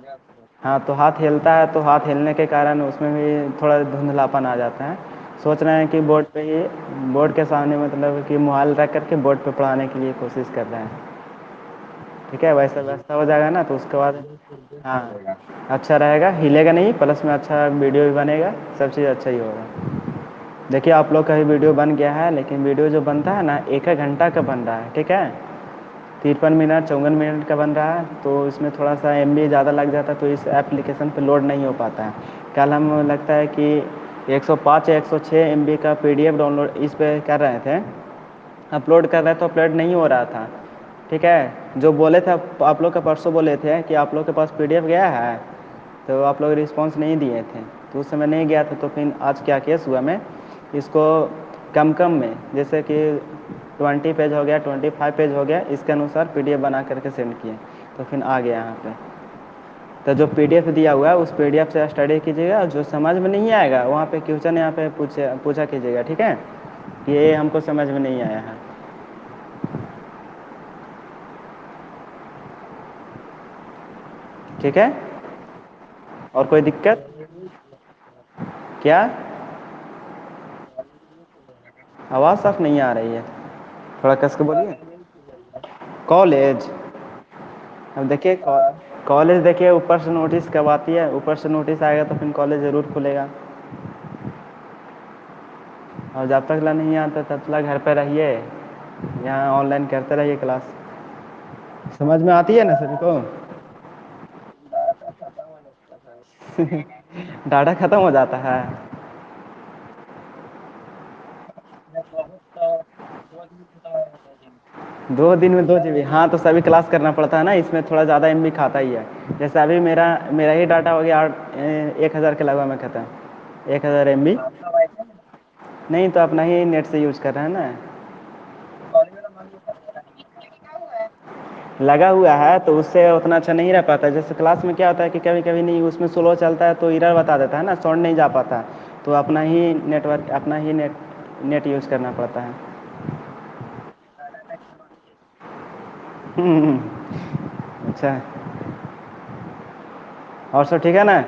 हाँ, तो हाथ हिलता है, तो हाथ हिलने के कारण उसमें भी थोड़ा धुंधलापन आ जाता है। सोच रहे हैं कि बोर्ड पे ही, बोर्ड के सामने मतलब कि मोबाइल रख करके बोर्ड पे पढ़ाने के लिए कोशिश कर रहे हैं, ठीक है, वैसा वैसा हो जाएगा ना, तो उसके बाद हाँ अच्छा रहेगा, हिलेगा नहीं, प्लस में अच्छा वीडियो भी बनेगा, सब चीज़ अच्छा ही होगा। देखिए आप लोग का ही वीडियो बन गया है, लेकिन वीडियो जो बनता है ना, 1-1 घंटा का बन रहा है, ठीक है, 53 मिनट 54 मिनट का बन रहा है, तो इसमें थोड़ा सा MB ज़्यादा लग जाता है, तो इस एप्लीकेशन पे लोड नहीं हो पाता है। कल हम लगता है कि 105 या 106 MB का PDF डाउनलोड इस पे कर रहे थे, अपलोड कर रहे थे, तो अपलोड नहीं हो रहा था, ठीक है। जो बोले थे आप लोग का, परसों बोले थे कि आप लोग के पास PDF गया है, तो आप लोग रिस्पांस नहीं दिए थे, तो उस समय नहीं गया था, तो फिर आज क्या केस हुआ, मैं इसको कम कम में, जैसे कि 20 पेज हो गया, 25 पेज हो गया, इसके अनुसार PDF बना करके सेंड किए, तो फिर आ गया यहाँ पे। तो जो PDF दिया हुआ है उस PDF से स्टडी कीजिएगा, और जो समझ में नहीं आएगा वहाँ पे क्वेश्चन यहाँ पे पूछा कीजिएगा, ठीक है, कि ये हमको समझ में नहीं आया है, ठीक है। और कोई दिक्कत? क्या? आवाज़ साफ नहीं आ रही है, थोड़ा कस के बोलिए। कॉलेज? अब देखिए कॉलेज देखिए ऊपर से नोटिस कब आती है, ऊपर से नोटिस आएगा तो फिर कॉलेज ज़रूर खुलेगा, और जब तक ला नहीं आता तब तक घर पे रहिए, यहाँ ऑनलाइन करते रहिए क्लास। समझ में आती है ना सभी को? डाटा ख़त्म हो जाता है? 2 दिन में 2 GB? हाँ, तो सभी क्लास करना पड़ता है ना, इसमें थोड़ा ज़्यादा MB खाता ही है। जैसे अभी मेरा मेरा ही डाटा हो गया 1,000 के लगभग में ख़त्म, 1,000 MB। नहीं तो अपना ही नेट से यूज कर रहे हैं ना, लगा हुआ है, तो उससे उतना अच्छा नहीं रह पाता। जैसे क्लास में क्या होता है कि कभी कभी नहीं, उसमें स्लो चलता है तो एरर बता देता है ना, साउंड नहीं जा पाता, तो अपना ही नेटवर्क, अपना ही नेट यूज़ करना पड़ता है। अच्छा, और सब ठीक है ना?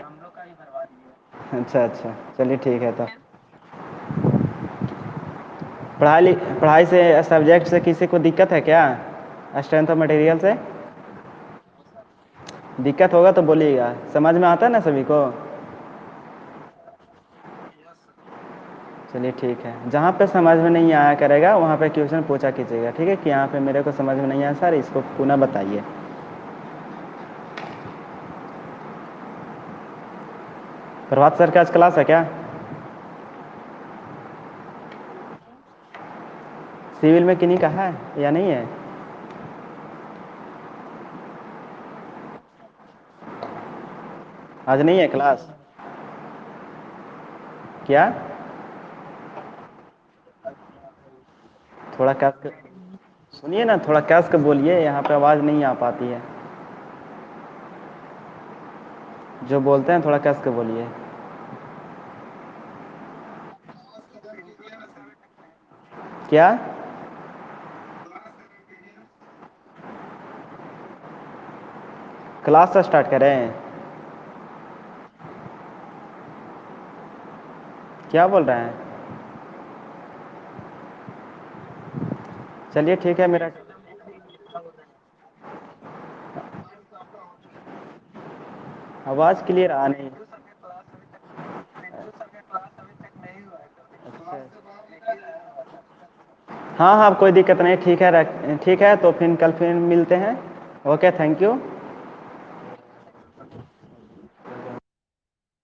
अच्छा अच्छा, चलिए ठीक है, तो पढ़ाई से, सब्जेक्ट से किसी को दिक्कत है क्या, स्ट्रेंथ ऑफ मटेरियल से? दिक्कत होगा तो बोलिएगा, समझ में आता है ना सभी को? चलिए ठीक है, जहाँ पे समझ में नहीं आया करेगा वहाँ पे क्वेश्चन पूछा कीजिएगा, ठीक है, कि यहाँ पे मेरे को समझ में नहीं आया सर, इसको पुनः बताइए। प्रभात सर का आज क्लास है क्या? सिविल में किन्हीं का है या नहीं है? आज नहीं है क्लास? क्या? थोड़ा कस के सुनिए ना, थोड़ा कस के बोलिए, यहाँ पे आवाज़ नहीं आ पाती है। जो बोलते हैं थोड़ा कस के बोलिए। क्या? क्लास स्टार्ट करें? क्या बोल रहे हैं? चलिए ठीक है, मेरा आवाज़ क्लियर आ नहीं। अच्छा। हाँ हाँ, कोई दिक्कत नहीं, ठीक है, ठीक है, तो फिर कल फिर मिलते हैं। Okay, thank you.